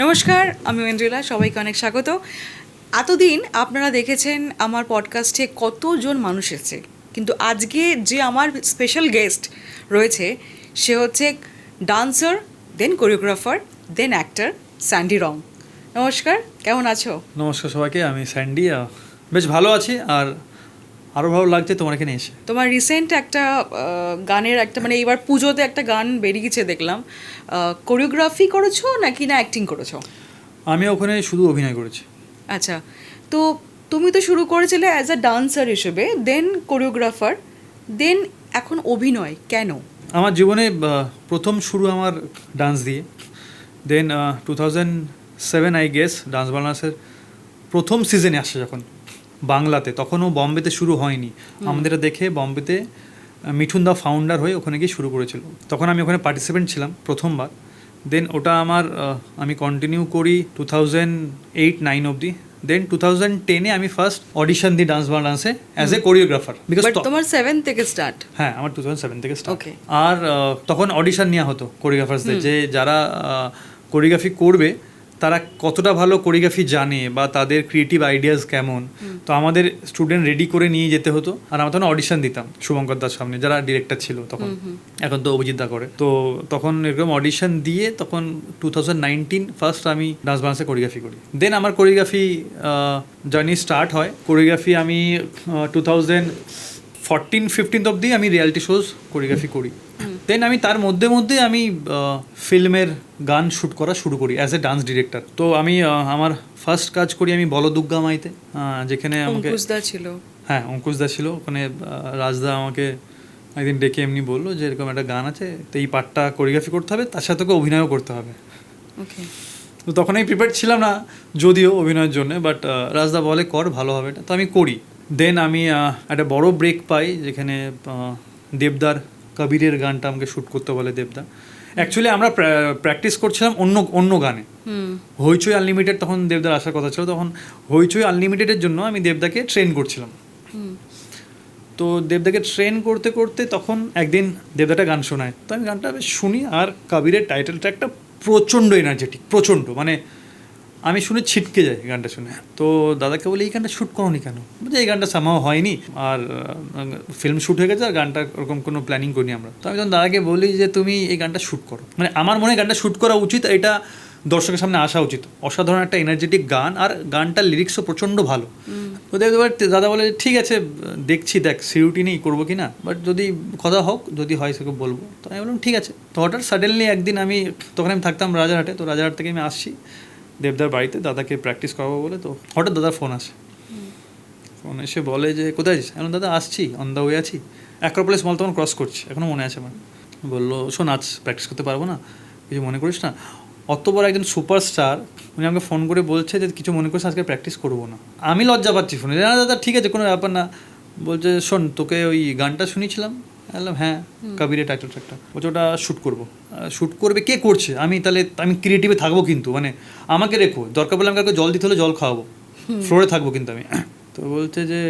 নমস্কার, আমি ঐন্দ্রিলা। সবাইকে অনেক স্বাগত। এতদিন আপনারা দেখেছেন আমার পডকাস্টে কতজন মানুষ এসেছে, কিন্তু আজকে যে আমার স্পেশাল গেস্ট রয়েছে সে হচ্ছে ডান্সার, দেন কোরিওগ্রাফার, দেন অ্যাক্টর স্যান্ডি রং। নমস্কার, কেমন আছো? নমস্কার সবাইকে, আমি স্যান্ডি। বেশ ভালো আছি, আর আরও ভালো লাগছে তোমার এখানে এসে। তোমার রিসেন্ট একটা গানের একটা মানে এইবার পুজোতে একটা গান বেরিয়েছে দেখলাম। কোরিওগ্রাফি করেছো নাকি না অ্যাক্টিং করেছো? আমি ওখানে শুধু অভিনয় করেছি। আচ্ছা, তো তুমি তো শুরু করেছিলে অ্যাজ আ ডান্সার হিসেবে, দেন কোরিওগ্রাফার, দেন এখন অভিনয় কেন? আমার জীবনে প্রথম শুরু আমার ডান্স দিয়ে। দেন 2007 আই গেস ডান্স বাংলাদেশের প্রথম সিজনে আসছে যখন বাংলাতে, তখনও বম্বেতে শুরু হয়নি। আমাদের দেখে বম্বেতে মিঠুন দা ফাউন্ডার হয়ে ওখানে গিয়ে শুরু করেছিল। তখন আমি ওখানে পার্টিসিপেন্ট ছিলাম প্রথমবার। দেন ওটা আমার আমি কন্টিনিউ করি 2008-9 অবধি। দেন 2010-এ আমি ফার্স্ট অডিশন দিই ডান্স বাংলাদেশে অ্যাজ এ কোরিওগ্রাফার। বিকজ তোমার 7 থেকে স্টার্ট? হ্যাঁ, আমার 2007 থেকে স্টার্ট। ওকে। আর তখন অডিশন নেওয়া হতো কোরিওগ্রাফার্সদের, যে যারা কোরিওগ্রাফি করবে তারা কতটা ভালো কোরিওগ্রাফি জানে বা তাদের ক্রিয়েটিভ আইডিয়াস কেমন। তো আমাদের স্টুডেন্ট রেডি করে নিয়ে যেতে হতো, আর আমরা তখন অডিশন দিতাম শুভঙ্কর দার সামনে, যারা ডিরেক্টর ছিল তখন। এখন তো অভিজিৎ দা করে। তো তখন এরকম অডিশন দিয়ে তখন 2019 ফার্স্ট আমি ডান্স বাংলাদেশে কোরিওগ্রাফি করি। দেন আমার কোরিওগ্রাফি জার্নি স্টার্ট হয়। কোরিওগ্রাফি আমি 2014-15 অবধি আমি রিয়ালিটি শোজ কোরিওগ্রাফি করি। দেন আমি তার মধ্যে আমি ফিল্মের গান শ্যুট করা শুরু করি অ্যাজ এ ডান্স ডিরেক্টর। তো আমি আমার ফার্স্ট কাজ করি আমি বলদুর্গা মাইতে, যেখানে আমাকে অঙ্কুশদা ছিল। হ্যাঁ, অঙ্কুশদা ছিল ওখানে। রাজদা আমাকে একদিন ডেকে এমনি বললো যে এরকম একটা গান আছে, তো এই পার্টটা কোরিওগ্রাফি করতে হবে, তার সাথে তোকে অভিনয়ও করতে হবে। ওকে। তো তখন আমি প্রিপেয়ার ছিলাম না যদিও অভিনয়ের জন্য, বাট রাজদা বলে কর, ভালো হবে এটা, তো আমি করি। দেন আমি একটা বড় ব্রেক পাই, যেখানে দেবদার কবিরের গানটা আমাকে শ্যুট করতে বলে দেবদা। অ্যাকচুয়ালি আমরা প্র্যাকটিস করছিলাম অন্য গানে। হইচই আনলিমিটেড তখন দেবদার আসার কথা ছিল, তখন হইচই আনলিমিটেডের জন্য আমি দেবদাকে ট্রেন করছিলাম। তো দেবদাকে ট্রেন করতে করতে তখন একদিন দেবদাটা গান শোনায়, তো আমি গানটা বেশ শুনি, আর কবিরের টাইটেল ট্র্যাকটা প্রচণ্ড এনার্জেটিক, প্রচণ্ড, মানে আমি শুনে ছিটকে যাই গানটা শুনে। তো দাদাকে বলি এই গানটা শ্যুট করোনি কেন? বলছে এই গানটা সামাও হয়নি, আর ফিল্ম শ্যুট হয়ে গেছে, আর গানটা ওরকম কোনো প্ল্যানিং করিনি আমরা। তো আমি তখন দাদাকে বলি যে তুমি এই গানটা শ্যুট করো, মানে আমার মনে হয় গানটা শ্যুট করা উচিত, এটা দর্শকের সামনে আসা উচিত। অসাধারণ একটা এনার্জেটিক গান, আর গানটার লিরিক্সও প্রচণ্ড ভালো। তো দাদা বলে ঠিক আছে দেখছি, দেখ সিউরিটি নেই করবো কি না, বাট যদি কথা হোক, যদি হয় সেকে বলবো। তো আমি বললাম ঠিক আছে। তো হঠাৎ সাডেনলি একদিন তখন আমি থাকতাম রাজারহাটে, তো রাজারহাট থেকে আমি আসছি দেবদার বাড়িতে দাদাকে প্র্যাকটিস করাবো বলে। তো হঠাৎ দাদার ফোন আসে, ফোন এসে বলে যে কোথায় আছিস? এখন দাদা আসছি, অন দ্য ওয়ে আছি, অ্যাক্রোপলিস মল তখন ক্রস করছি, এখনও মনে আছে আমার। বললো শোন, আজ প্র্যাকটিস করতে পারবো না, কিছু মনে করিস না। অত বড় একজন সুপারস্টার উনি আমাকে ফোন করে বলছে যে কিছু মনে করিস, আজকে প্র্যাকটিস করবো না। আমি লজ্জা পাচ্ছি ফোনে, না দাদা ঠিক আছে, কোনো ব্যাপার না। বলছে শোন, তোকে ওই গানটা শুনেছিলাম। বললাম হ্যাঁ, কবিরের টাইটেল ট্র্যাকটা। বলছে ওটা শ্যুট করবো। শ্যুট করবে কে করছে? তাহলে আমি ক্রিয়েটিভে থাকবো, কিন্তু মানে আমাকে রেখো, দরকার পড়লে আমি কাউকে জল দিতে হলে জল খাওয়াবো, ফ্লোরে থাকবো কিন্তু আমি। তো বলছে যে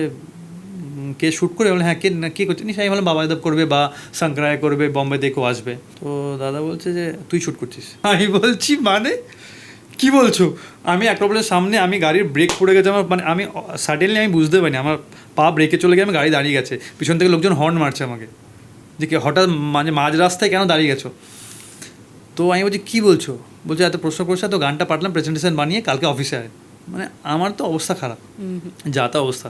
কে শ্যুট করে? বলে হ্যাঁ, কে করছে? আমি বললাম বাবা যাদব করবে বা শঙ্করায় করবে, বম্বে থেকেও আসবে। তো দাদা বলছে যে তুই শ্যুট করছিস? আমি বলছি মানে কী বলছো? আমি অ্যাক্রোপলিসের সামনে, আমি গাড়ির ব্রেক পড়ে গেছে আমার, মানে আমি সাডেনলি আমি বুঝতে পারিনি, আমার পা ব্রেকে চলে গিয়ে আমি গাড়ি দাঁড়িয়ে গেছে, পিছন থেকে লোকজন হর্ন মারছে আমাকে যে কি হঠাৎ মানে মাঝ রাস্তায় কেন দাঁড়িয়ে গেছো? তো আমি বলছি কী বলছো? বলছে এত প্রশ্ন করছে, তো গানটা পাঠালাম প্রেজেন্টেশন বানিয়ে, কালকে অফিসে আয়। মানে আমার তো অবস্থা খারাপ, যা তা অবস্থা।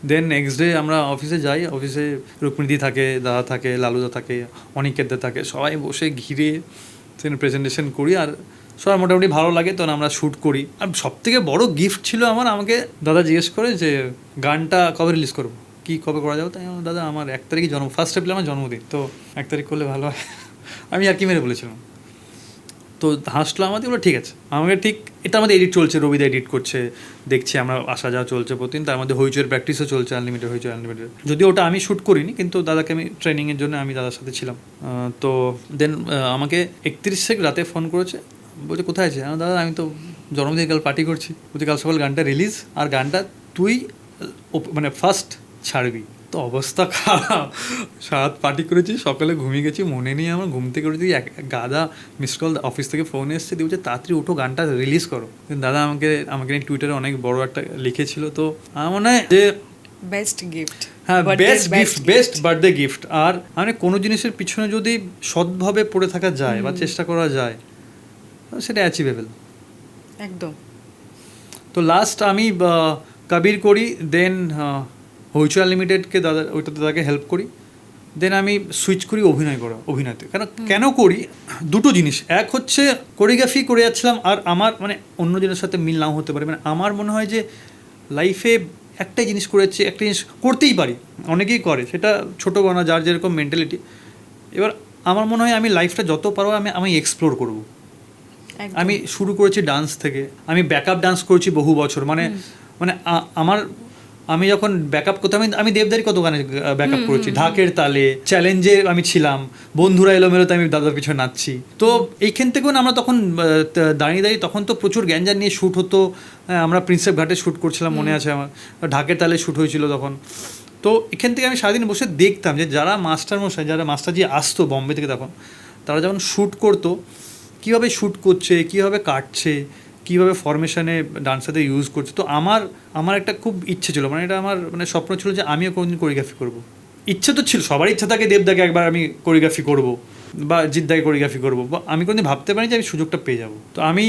দেন নেক্সট ডে আমরা অফিসে যাই, অফিসে রুক্মিণীদি থাকে, দাদা থাকে, লালুদা থাকে, অনিকেতদা থাকে, সবাই বসে ঘিরে সেখানে প্রেজেন্টেশন করি, আর সবার মোটামুটি ভালো লাগে। তখন আমরা শ্যুট করি। আর সবথেকে বড় গিফট ছিল আমাকে দাদা জিজ্ঞেস করে যে গানটা কবে রিলিজ করবো, কী কবে করা যাবে? তাই আমার দাদা আমার 1 তারিখে ফার্স্ট এপ্রিল আমার জন্মদিন, তো 1 তারিখ করলে ভালো হয়। আমি আর কি মেরে বলেছিলাম। তো হাসলো আমাদের, বলো ঠিক আছে। আমাকে ঠিক এটা আমাদের এডিট চলছে, রবিদা এডিট করছে, দেখছি আমরা আসা যাওয়া চলছে প্রতিদিন, তার মধ্যে হইচইয়ের প্র্যাকটিসও চলছে, হইচই আনলিমিটেড। যদিও ওটা আমি শ্যুট করিনি, কিন্তু দাদাকে আমি ট্রেনিংয়ের জন্য আমি দাদার সাথে ছিলাম। তো দেন আমাকে 31 তারিখ রাতে ফোন করেছে, বলছে কোথায় আছে? দাদা আমি তো জন্মদিন কাল পার্টি করছি। বলছে কাল সকাল গানটা রিলিজ, আর গানটা তুই মানে ফার্স্ট ছাড়বি, তো অবস্থা খারাপ, সারাত পার্টি করেছি, সকালে ঘুমিয়ে গেছি, মনে নেই আমার, ঘুম থেকে উঠে এক গাদা মিস কল, অফিস থেকে ফোন এসছে, দিয়ে বলছে তাড়াতাড়ি উঠো, গানটা রিলিজ করো। দাদা আমাকে নিয়ে টুইটারে অনেক বড় একটা লিখেছিল। তো আমার মনে হয় যে বেস্ট গিফট। হ্যাঁ, বেস্ট বার্থডে গিফট। আর মানে কোনো জিনিসের পিছনে যদি সৎভাবে পড়ে থাকা যায় বা চেষ্টা করা যায়, সেটা অ্যাচিভেবল একদম। তো লাস্ট আমি কবির করি, দেন হইচই আনলিমিটেডকে ওইটাতে দাদাকে হেল্প করি, দেন আমি সুইচ করি অভিনয়তে। কেন করি, দুটো জিনিস। এক হচ্ছে কোরিওগ্রাফি করে যাচ্ছিলাম, আর আমার মানে অন্য জনের সাথে মিল নাও হতে পারে, মানে আমার মনে হয় যে লাইফে একটাই জিনিস করেছি, একটা জিনিস করতেই পারি, অনেকেই করে, সেটা ছোটো বড় না, যার যেরকম মেন্টালিটি। এবার আমার মনে হয় আমি লাইফটা যত পারবো আমি এক্সপ্লোর করবো। আমি শুরু করেছি ডান্স থেকে, আমি ব্যাকআপ ডান্স করেছি বহু বছর, মানে আমি যখন ব্যাকআপ করতাম, আমি দেবদারি কত গানে ব্যাকআপ করেছি, ঢাকের তালে, চ্যালেঞ্জে আমি ছিলাম, বন্ধুরা এলোমেলোতে আমি দাদার পিছনে নাচছি। তো এইখান থেকেও আমরা তখন দাঁড়িয়ে তখন তো প্রচুর গ্যাঞ্জার নিয়ে শ্যুট হতো, আমরা প্রিন্সেপ ঘাটে শ্যুট করছিলাম, মনে আছে আমার, ঢাকের তালে শ্যুট হয়েছিল তখন। তো এখান থেকে আমি সারাদিন বসে দেখতাম যে যারা মাস্টারজি আসতো বম্বে থেকে তখন, তারা যখন শ্যুট করতো, কীভাবে শ্যুট করছে, কীভাবে কাটছে, কীভাবে ফরমেশনে ডান্সারদের ইউজ করছে। তো আমার একটা খুব ইচ্ছে ছিল, মানে এটা আমার মানে স্বপ্ন ছিল যে আমিও কোনোদিন কোরিওগ্রাফি করবো। ইচ্ছে তো ছিল, সবারই ইচ্ছা থাকে দেবদাকে একবার আমি কোরিওগ্রাফি করবো বা জিদ্দাকে কোরিওগ্রাফি করবো, বা আমি কোনোদিন ভাবতে পারিনি যে আমি সুযোগটা পেয়ে যাবো। তো আমি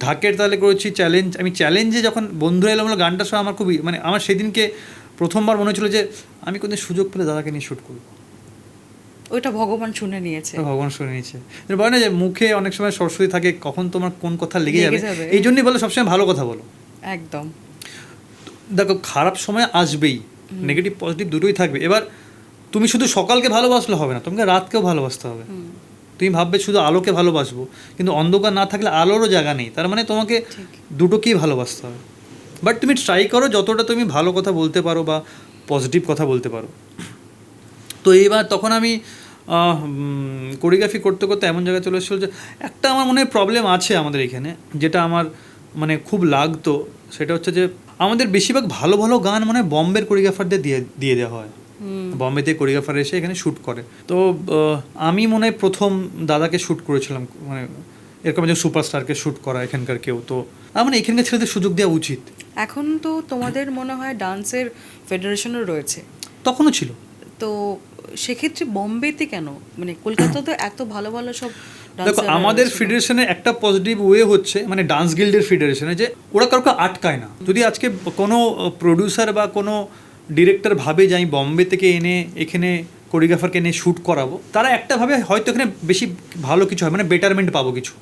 ঢাকের তালে করেছি চ্যালেঞ্জে যখন বন্ধুরা এলো গানটা সব আমার খুবই মানে আমার সেদিনকে প্রথমবার মনে হচ্ছিলো যে আমি কোনোদিন সুযোগ পেলে দাদাকে নিয়ে শ্যুট করবো। ওইটা ভগবান শুনে নিয়েছে। বলে না যে মুখে অনেক সময় সরস্বতী থাকে, কখন তোমার কোন কথা লেগে যাবে, এই জন্যই বলে সবসময় ভালো কথা বলো। একদম। দেখো, খারাপ সময় আসবেই, নেগেটিভ পজিটিভ দুটোই থাকবে। এবার তুমি শুধু সকালকে ভালোবাসলে হবে না, তোমাকে রাতকেও ভালোবাসতে হবে। তুমি ভাববে শুধু আলোকে ভালোবাসবো, কিন্তু অন্ধকার না থাকলে আলোরও জায়গা নেই, তার মানে তোমাকে দুটোকেই ভালোবাসতে হবে। বাট তুমি ট্রাই করো যতটা তুমি ভালো কথা বলতে পারো বা পজিটিভ কথা বলতে পারো। তো এইবার তখন আমি কোরিওগ্রাফি করতে করতে এমন জায়গায় চলে এসেছিল যে একটা আমার মনে হয় প্রবলেম আছে আমাদের এখানে, যেটা আমার মানে খুব লাগতো, সেটা হচ্ছে যে আমাদের বেশিরভাগ ভালো ভালো গান মানে বম্বের কোরিওগ্রাফারদের দিয়ে দেওয়া হয়, বম্বেতে কোরিওগ্রাফার এসে এখানে শ্যুট করে। তো আমি মনে হয় প্রথম দাদাকে শ্যুট করেছিলাম, মানে এরকম যে সুপারস্টারকে শ্যুট করা এখানকার কেউ, তো আমার মানে এখানকার ছেলেদের সুযোগ দেওয়া উচিত। এখন তো তোমাদের মনে হয় ডান্সের ফেডারেশনও রয়েছে, তখনও ছিল। তো সেক্ষেত্রে বম্বেতে কেন, মানে কলকাতাতে এত ভালো ভালো সব। দেখো, আমাদের ফেডারেশনে একটা পজিটিভ ওয়ে হচ্ছে, মানে ডান্স গিল্ডের ফেডারেশনে, যে ওরা কাউকে আটকায় না। যদি আজকে কোনো প্রডিউসার বা কোনো ডিরেক্টর ভাবে যে আমি বম্বে থেকে এনে এখানে কোরিওগ্রাফারকে এনে শ্যুট করাবো, তারা একটা ভাবে হয়তো এখানে বেশি ভালো কিছু হয়, মানে বেটারমেন্ট পাবো কিছু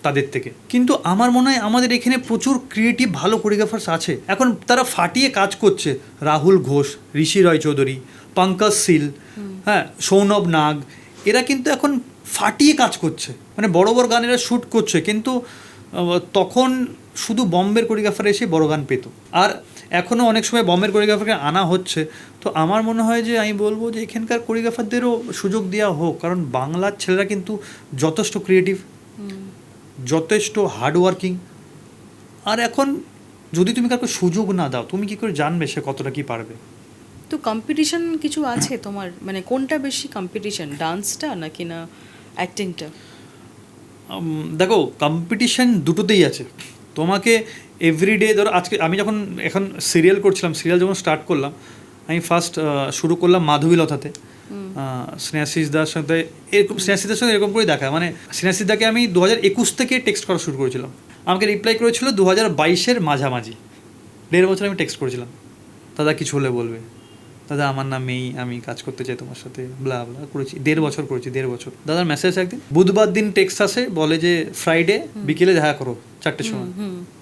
তাদের থেকে। কিন্তু আমার মনে হয় আমাদের এখানে প্রচুর ক্রিয়েটিভ ভালো কোরিওগ্রাফার্স আছে, এখন তারা ফাটিয়ে কাজ করছে। রাহুল ঘোষ, ঋষি রয় চৌধুরী, পঙ্কজ শীল, হ্যাঁ, সৌনভ নাগ, এরা কিন্তু এখন ফাটিয়ে কাজ করছে, মানে বড় বড় গান এরা শ্যুট করছে। কিন্তু তখন শুধু বম্বের কোরিওগ্রাফার এসে বড় গান পেত, আর এখনও অনেক সময় বম্বের কোরিওগ্রাফারকে আনা হচ্ছে। তো আমার মনে হয় যে আমি বলবো যে এখানকার কোরিওগ্রাফারদেরও সুযোগ দেওয়া হোক, কারণ বাংলার ছেলেরা কিন্তু যথেষ্ট ক্রিয়েটিভ, যথেষ্ট হার্ডওয়ার্কিং। আর এখন যদি তুমি কাউকে সুযোগ না দাও, তুমি কি করে জানবে সে কতটা কি পারবে? তো কম্পিটিশন কিছু আছে তোমার, মানে কোনটা বেশি কম্পিটিশন, ডান্সটা নাকি না অ্যাক্টিংটা? দেখো, কম্পিটিশন দুটোতেই আছে। তোমাকে এভরিডে, ধরো আজকে আমি যখন এখন সিরিয়াল করছিলাম, সিরিয়াল যখন স্টার্ট করলাম, আমি ফার্স্ট শুরু করলাম মাধবীলতাতে, স্নেহাশিসদার সাথে। স্নেহাশিসদার সঙ্গে এরকম করেই দেখা, মানে স্নেহাশিসদাকে আমি 2021 থেকে টেক্সট করা শুরু করেছিলাম, আমাকে রিপ্লাই করেছিল 2022-এর মাঝামাঝি। 1.5 বছর আমি টেক্সট করেছিলাম, দাদা কিছু হলে বলবে, দাদা আমার নাম মেই, আমি কাজ করতে চাই তোমার সাথে, ব্লা ব্লা করেছি। 1.5 বছর করেছি, 1.5 বছর। দাদার মেসেজ একদিন বুধবার দিন টেক্সট আসে, বলে যে ফ্রাইডে বিকেলে দেখা করো 4টের সময়।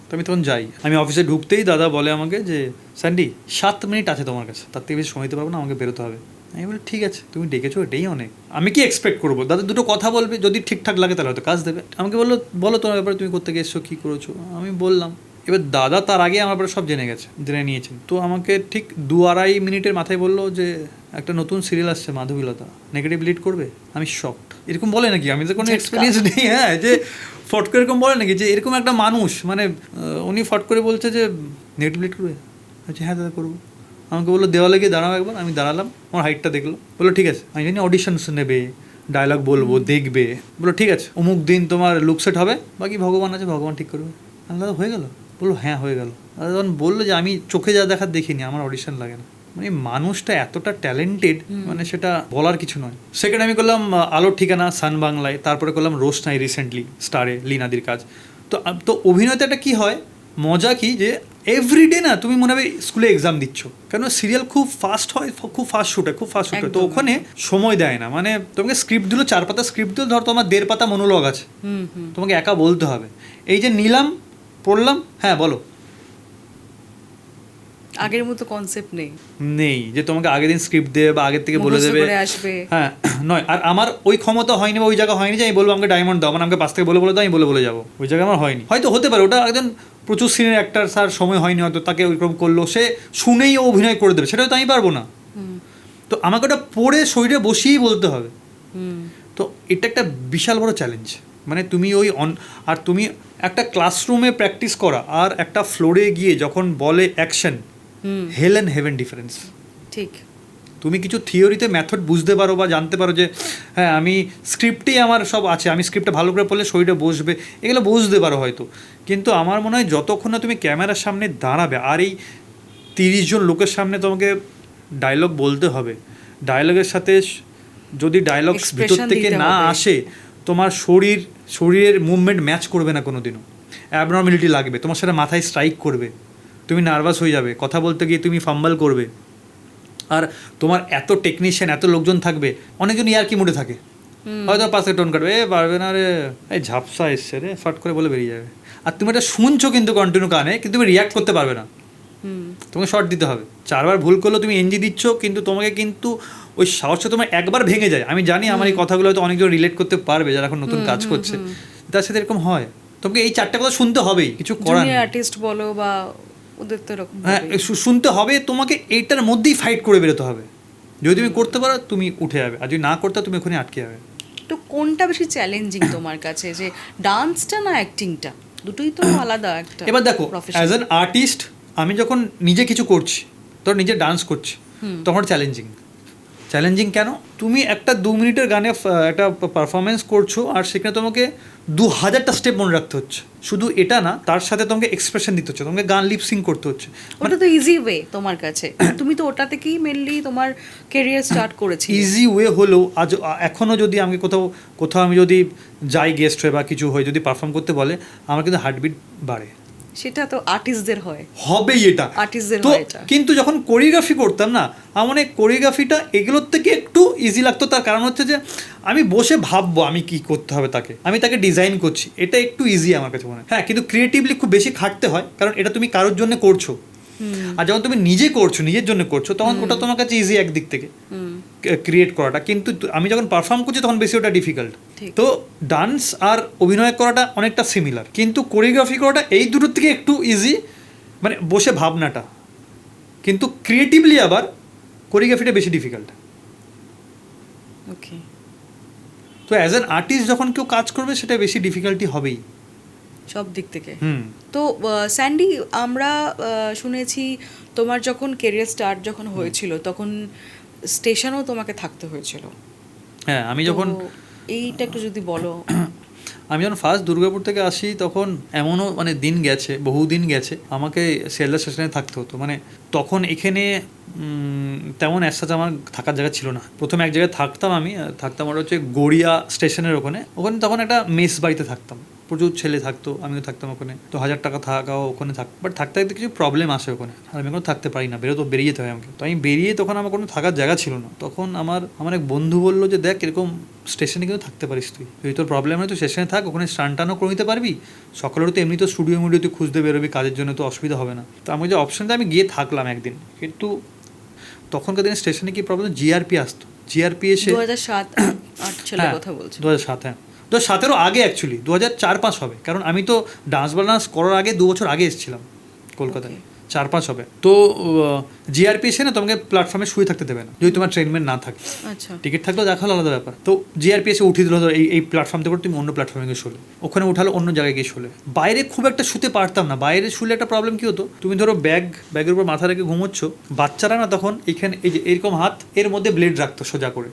তো আমি তখন যাই, আমি অফিসে ঢুকতেই দাদা বলে আমাকে যে স্যান্ডি 7 মিনিট আছে তোমার কাছে, তার থেকে বেশি সময় দিতে পারবো না, আমাকে বেরোতে হবে। আমি বলি ঠিক আছে, তুমি ডেকেছো, এটাই অনেক, আমি কি এক্সপেক্ট করবো? দাদা দুটো কথা বলবে, যদি ঠিকঠাক লাগে তাহলে হয়তো কাজ দেবে। আমাকে বলো তোমার ব্যাপারে, তুমি কোথেকে এসছো, কী করেছো। আমি বললাম। এবার দাদা তার আগে আমার ব্যাপারে সব জেনে নিয়েছেন। তো আমাকে ঠিক 2-2.5 মিনিটের মাথায় বললো যে একটা নতুন সিরিয়াল আসছে মাধবীলতা, নেগেটিভ লিড করবে। আমি শকড। এরকম বলে নাকি? আমি তো কোনো এক্সপিরিয়েন্স নেই। হ্যাঁ, যে ফট করে এরকম বলে নাকি যে এরকম একটা মানুষ, মানে উনি ফট করে বলছে যে নেগেটিভ লিড করবে। আচ্ছা হ্যাঁ দাদা করবো। আমাকে বললো দেওয়ালে গিয়ে দাঁড়াও একবার, আমি দাঁড়ালাম, আমার হাইটটা দেখলো, বললো ঠিক আছে, আমি জানি অডিশনস নেবে, ডায়লগ বলবো, দেখবে, বললো ঠিক আছে অমুক দিন তোমার লুক সেট হবে, বাকি ভগবান আছে, ভগবান ঠিক করবে। আল্লাহ হয়ে গেল, বললো হ্যাঁ হয়ে গেল। আর তখন বললো যে আমি চোখে যা দেখার দেখিনি, আমার অডিশন লাগে না। মানে মানুষটা এতটা ট্যালেন্টেড, মানে সেটা বলার কিছু নয়। সেকেন্ড আমি করলাম আলোর ঠিকানা সান বাংলায়, তারপরে করলাম রোশনাই রিসেন্টলি স্টারে লিনাদির কাজ। তো তো অভিনয়তে একটা কী হয় মজা কি, যে এভরিডে না তুমি মনে হবে স্কুলে এক্সাম দিচ্ছ, কেন সিরিয়াল খুব ফাস্ট হয়, খুব ফাস্ট শুট হয়, খুব ফাস্ট শুট হয়। তো ওখানে সময় দেয় না, মানে তোমাকে স্ক্রিপ্ট দিল 4 পাতা স্ক্রিপ্ট দিল, ধর তোমার 1.5 পাতা মনোলগ আছে, তোমাকে একা বলতে হবে। এই যে নিলাম, পড়লাম, হ্যাঁ বলো, আগের মতো কনসেপ্ট নেই যে তোমাকে আগের দিন স্ক্রিপ্ট দেবে বা আগের থেকে বলে দেবে, হ্যাঁ নয়। আর আমার ওই ক্ষমতা হয়নি বা ওই জায়গা হয়নি যে আমি বলবো আমাকে ডায়মন্ড দাও, মানে আমাকে পাশ থেকে বলে দাও, আমি বলে যাবো, ওই জায়গায় আমার হয়নি। হয়তো হতে পারে ওটা একজন প্রচুর সিনিয়র অ্যাক্টার, স্যার সময় হয়নি হয়তো, তাকে ওইরকম করলো, সে শুনেই ও অভিনয় করে দেবে, সেটাও তো আমি পারবো না। তো আমাকে ওটা পড়ে শরীরে বসিয়েই বলতে হবে। তো এটা একটা বিশাল বড় চ্যালেঞ্জ। মানে তুমি ওই আর তুমি একটা ক্লাসরুমে প্র্যাকটিস করা আর একটা ফ্লোরে গিয়ে যখন বলে action, hell and heaven difference. ঠিক, তুমি কিছু থিওরিতে মেথড বুঝতে পারো বা জানতে পারো যে হ্যাঁ আমি স্ক্রিপ্টেই আমার সব আছে, আমি স্ক্রিপ্টটা ভালো করে পড়লে শরীরে বসবে, এগুলো বুঝতে পারো হয়তো। কিন্তু আমার মনে হয় যতক্ষণ না তুমি ক্যামেরার সামনে দাঁড়াবে আর এই 30 জন লোকের সামনে তোমাকে ডায়লগ বলতে হবে, ডায়লগের সাথে যদি ডায়লগ ভিতর থেকে না আসে, তোমার শরীরের মুভমেন্ট ম্যাচ করবে না কোনো দিনও, অ্যাবনর্মালিটি লাগবে, তোমার সাথে মাথায় স্ট্রাইক করবে, তুমি নার্ভাস হয়ে যাবে, কথা বলতে গিয়ে তুমি ফাম্বল করবে। আর তোমার এত টেকনিশিয়ান, এত লোকজন থাকবে, অনেকজন ইয়ার কি মুডে থাকে, হয়তো পাশে টোন কাটবে, এ পারবে না রে, এই ঝাপসা এসছে রে, ফাট করে বলে বেরিয়ে যাবে। আর তুমি এটা শুনছো কিন্তু কন্টিনিউ কানে, কিন্তু তুমি রিয়াক্ট করতে পারবে না, তোমাকে শর্ট দিতে হবে। 4 বার ভুল করলেও তুমি এনজি দিচ্ছ, কিন্তু তোমাকে কিন্তু ওই সাহসটা তোমার একবার ভেঙে যায়। আমি জানি আমার এই কথাগুলো হয়তো অনেকজন রিলেট করতে পারবে যারা এখন নতুন কাজ করছে, তার সাথে এরকম হয়। তোমাকে এই 4টা কথা শুনতে হবেই, কিছু করার নেই। আর্টিস্ট বলো বা ওদের তো এরকম, হ্যাঁ শুনতে হবে, তোমাকে এইটার মধ্যেই ফাইট করে বেরোতে হবে। যদি তুমি করতে পারো তুমি উঠে যাবে, আর যদি না করতে তুমি ওখানে আটকে যাবে। তো কোনটা বেশি চ্যালেঞ্জিং তোমার কাছে, যে ডান্সটা না অ্যাক্টিংটা? দুটোই তো আলাদা একটা। এবার দেখো, অ্যাজ অ্যান আর্টিস্ট আমি যখন নিজে কিছু করছি, তোর নিজে ডান্স করছি, তখন চ্যালেঞ্জিং কেন? তুমি একটা 2 মিনিটের গানে একটা পারফরমেন্স করছো, আর সেখানে তোমাকে 2000টা স্টেপ মনে রাখতে হচ্ছে। শুধু এটা না, তার সাথে তোমাকে এক্সপ্রেশন দিতে হচ্ছে, তোমাকে গান লিপসিং করতে হচ্ছে। ওটা তো ইজি ওয়ে তোমার কাছে, তুমি তো ওটা থেকেই মেনলি তোমার ক্যারিয়ার স্টার্ট করেছি। ইজি ওয়ে হলেও আজ এখনও যদি আমি কোথাও আমি যদি যাই গেস্ট হয়ে বা কিছু হয়ে যদি পারফর্ম করতে বলে, আমার কিন্তু হার্টবিট বাড়ে। সেটা তো আর্টিস্টদের হবেই এটা, আর্টিস্টদের তো হয় এটা। কিন্তু যখন কোরিওগ্রাফি করতাম না, আমার মানে কোরিওগ্রাফিটা এগুলোর থেকে একটু ইজি লাগতো। তার কারণ হচ্ছে যে আমি বসে ভাববো আমি কি করতে হবে, আমি তাকে ডিজাইন করছি, এটা একটু ইজি আমার কাছে মনে হয়। হ্যাঁ, কিন্তু ক্রিয়েটিভলি খুব বেশি খাটতে হয়, কারণ এটা তুমি কারোর জন্য করছো। আর যখন তুমি নিজে করছো, নিজের জন্য করছো, তখন ওটা তোমার কাছে ইজি একদিক থেকে ক্রিয়েট করাটা। কিন্তু আমি যখন পারফর্ম করছি তখন বেশি ওটা ডিফিকাল্ট। তো ডান্স আর অভিনয় করাটা অনেকটা সিমিলার, কিন্তু কোরিওগ্রাফি করাটা এই দুটোর থেকে একটু ইজি, মানে বসে ভাবনাটা। কিন্তু ক্রিয়েটিভলি আবার কোরিওগ্রাফিটা বেশি ডিফিকাল্ট। ওকে। তো অ্যাজ অ্যান আর্টিস্ট যখন কেউ কাজ করবে, সেটা বেশি ডিফিকাল্টি হবেই সব দিক থেকে। তো স্যান্ডি, আমরা শুনেছি তোমার যখন ক্যারিয়ার স্টার্ট যখন হয়েছিল, তখন স্টেশনেও তোমাকে থাকতে হয়েছিল। হ্যাঁ, আমি যখন এইটা একটু যদি বলো। আমি যখন ফার্স্ট দুর্গাপুর থেকে আসি, তখন এমনও মানে দিন গেছে, বহুদিন গেছে, আমাকে শিয়ালদা স্টেশনে থাকতে হতো। মানে তখন এখানে তেমন একসাথে আমার থাকার জায়গা ছিল না। প্রথমে এক জায়গায় থাকতাম, ওটা হচ্ছে গড়িয়া স্টেশনের ওখানে তখন একটা মেস বাড়িতে থাকতাম, প্রচুর ছেলে থাকতো, আমিও থাকতাম ওখানে। তো 1000 টাকা থাকাও ওখানে বাট থাকতে কিছু প্রবলেম আসে ওখানে, আর আমি কোনো থাকতে পারি না, বেরিয়ে যেতে হয় আমাকে। তো আমি বেরিয়ে, তখন আমার কোনো থাকার জায়গা ছিল না। তখন আমার এক বন্ধু বললো যে দেখ, এরকম স্টেশনে কিন্তু থাকতে পারিস তুই, যদি তোর প্রবলেম হয় তুই স্টেশনে থাক, ওখানে স্নান টানও করে নিতে পারবি, সকালের তো এমনি তো স্টুডিও তুই খুঁজতে বেরোবি কাজের জন্য, তো অসুবিধা হবে না। তো আমি যে অপশনটা, আমি গিয়ে থাকলাম একদিন। কিন্তু তখনকার দিনে স্টেশনে কি প্রবলেম, জিআরপি আসতো, জিআরপি এসে 2007-8 কথা বলছি। 2007, হ্যাঁ 2007-এরও আগে, অ্যাকচুয়ালি 2004-05 হবে, কারণ আমি তো ডান্স বান্স করার আগে 2 বছর আগে এসেছিলাম কলকাতায়। 4-5 হবে। তো জিআরপি এসে না তোমাকে প্ল্যাটফর্মে শুয়ে থাকতে দেবে না যদি তোমার ট্রেনমেন্ট না থাকে। আচ্ছা, টিকিট থাকলেও দেখালো আলাদা ব্যাপার। তো জিআরপি এসে উঠিয়ে দিল, ধরো এই প্ল্যাটফর্ম থেকে তুমি অন্য প্ল্যাটফর্মে গিয়ে শোলে, ওখানে উঠালো অন্য জায়গায় গিয়ে শোলে। বাইরে খুব একটা শুতে পারতাম না। বাইরে শুলে একটা প্রবলেম কী হতো, তুমি ধরো ব্যাগের উপর মাথা রেখে ঘুমোচ্ছ, বাচ্চারা না তখন এখানে এই যে এরকম হাত, এর মধ্যে ব্লেড রাখতো সোজা করে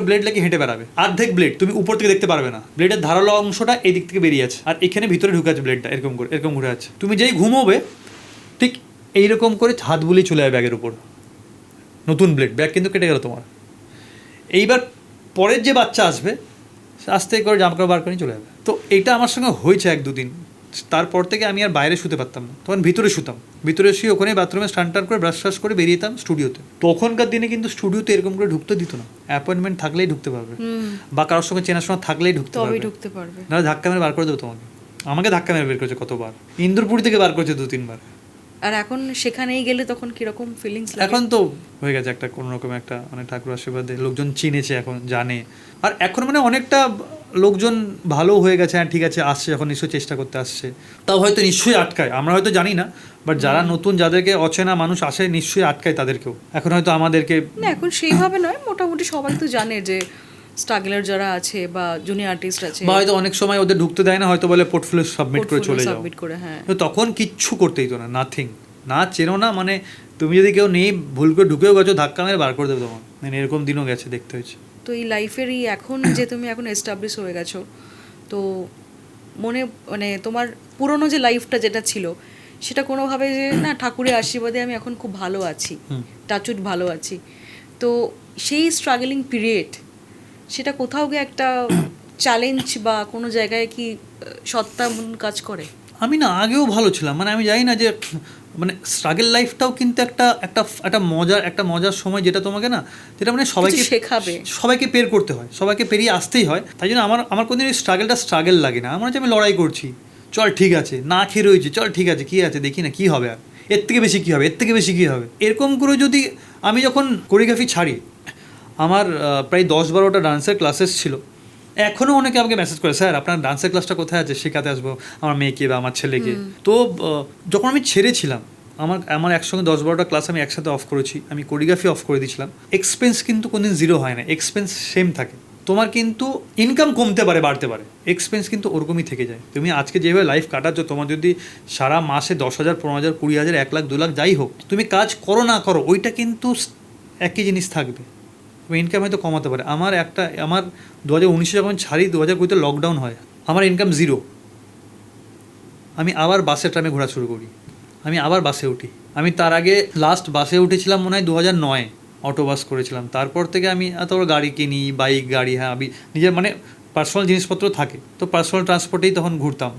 ব্লেড লেগে হেঁটে বেড়াবে। অর্ধেক ব্লেড তুমি উপর থেকে দেখতে পারবে না, ব্লেডের ধারালো অংশটা এই দিক থেকে বেরিয়ে আছে আর এখানে ভিতরে ঢুকে আছে ব্লেডটা, এরকম করে এরকম ঘুরে আছে। তুমি যেই ঘুমোবে ঠিক এইরকম করে হাত বুলিয়ে চলে যাবে ব্যাগের উপর, নতুন ব্যাগ কিন্তু কেটে গেল তোমার। এইবার পরের যে বাচ্চা আসবে আস্তে করে জামা বার করে চলে যাবে। তো এইটা আমার সঙ্গে হয়েছে 1-2 দিন। তারপর থেকে আমি আর বাইরে শুতে পারতাম না, তখন ভিতরে শুতাম। ভিতরে শুয়ে ওখানে বাথরুমে স্নান করে ব্রাশ করে বেরিয়ে যেতাম স্টুডিওতে। তখনকার দিনে কিন্তু স্টুডিওতে এরকম করে ঢুকতে দিত না, অ্যাপয়েন্টমেন্ট থাকলেই ঢুকতে পারবে বা কারোর সঙ্গে চেনাশোনা থাকলেই ঢুকতে পারবে, নাহলে ধাক্কা মেরে বার করে দেবো তোমাকে। আমাকে ধাক্কা মেরে বের করেছে কতবার, ইন্দুরপুরি থেকে বার করেছে 2-3 বার। আর এখন সেখানেই গেলে তখন কিরকম ফিলিংস লাগে? এখন তো হয়ে গেছে একটা কোনো রকম একটা, মানে ঠাকুর আশীর্বাদে লোকজন চিনেছে, এখন জানে। আর এখন মানে অনেকটা লোকজন ভালো হয়ে গেছে। হ্যাঁ ঠিক আছে, আসছে এখন নিশ্চয়ই চেষ্টা করতে আসছে, তাও হয়তো নিশ্চয়ই আটকায়, আমরা হয়তো জানি না, বাট যারা নতুন, যাদেরকে অচেনা মানুষ আসে নিশ্চয়ই আটকায় তাদেরকেও। এখন হয়তো আমাদেরকে না, এখন সেইভাবে নয়, মোটামুটি সবাই তো জানে যে স্ট্রাগলার যারা আছে বা জুনিয়র আর্টিস্ট আছে, বা হয়তো অনেক সময় ওদের ঢুকতে দেয় না, হয়তো বলে পোর্টফোলিও সাবমিট করে চলে যাও। হ্যাঁ, তো তখন কিচ্ছু করতে দিত না, নাথিং, না চেনো না, মানে তুমি যদি কেউ নেই ভুল করে ঢুকেও গেছো, ধাক্কা মেরে বার করে দেবে তোমার, মানে এরকম দিনও গেছে, দেখতে হয়েছে। তো এই লাইফেরই এখন যে তুমি এখন এস্টাবলিশ হয়ে গেছো, তো মানে তোমার পুরনো যে লাইফটা যেটা ছিল সেটা কোনোভাবে যে না ঠাকুরের আশীর্বাদে আমি এখন খুব ভালো আছি, টাচুট ভালো আছি, তো সেই স্ট্রাগলিং পিরিয়ড সেটা কোথাও গিয়ে একটা চ্যালেঞ্জ বা কোনো জায়গায় কি সত্তা কাজ করে? আমি না আগেও ভালো ছিলাম, মানে আমি জানি না যে মানে স্ট্রাগল লাইফটাও কিন্তু একটা মজার সময়, যেটা তোমাকে না, যেটা মানে সবাইকে শেখাবে, সবাইকে পের করতে হয়, সবাইকে পেরিয়ে আসতেই হয়। তাই জন্য আমার কোনোদিন স্ট্রাগল লাগে না। আমার হচ্ছে আমি লড়াই করছি, চল ঠিক আছে, না খেয়ে রয়েছি, চল ঠিক আছে, কী আছে দেখি না কী হবে, আর এর থেকে বেশি কী হবে, এর থেকে বেশি কী হবে, এরকম করে যদি আমি যখন কোরিওগ্রাফি ছাড়ি, আমার প্রায় 10-12টা ডান্সের ক্লাসেস ছিল। এখনও অনেকে আমাকে মেসেজ করে, স্যার আপনার ডান্সের ক্লাসটা কোথায় আছে, শেখাতে আসবো আমার মেয়েকে বা আমার ছেলেকে। তো যখন আমি ছেড়েছিলাম, আমার একসঙ্গে 10-12টা ক্লাস আমি একসাথে অফ করেছি, আমি কোরিওগ্রাফি অফ করে দিয়েছিলাম। এক্সপেন্স কিন্তু কোনোদিন জিরো হয় না, এক্সপেন্স সেম থাকে। তোমার কিন্তু ইনকাম কমতে পারে, বাড়তে পারে, এক্সপেন্স কিন্তু ওরকমই থেকে যায়। তুমি আজকে যেভাবে লাইফ কাটাচ্ছ, তোমার যদি সারা মাসে 10,000, 15,000, 20,000, 1 লাখ, 2 লাখ যাই হোক, তুমি কাজ করো না করো, ওইটা কিন্তু একই জিনিস থাকবে। ইনকাম হয়তো কমাতে পারে। আমার 2019 যখন ছাড়ি, 2020-তে লকডাউন হয়, আমার ইনকাম 0। আমি আবার বাসে ট্রামে ঘোরা শুরু করি, আমি আবার বাসে উঠি। আমি তার আগে লাস্ট বাসে উঠেছিলাম মনে হয় 2009, অটো বাস করেছিলাম। তারপর থেকে আমি তারপর গাড়ি কিনি, বাইক, গাড়ি, হ্যাঁ আমি নিজের মানে পার্সোনাল জিনিসপত্র থাকে, তো পার্সোনাল ট্রান্সপোর্টেই তখন ঘুরতাম।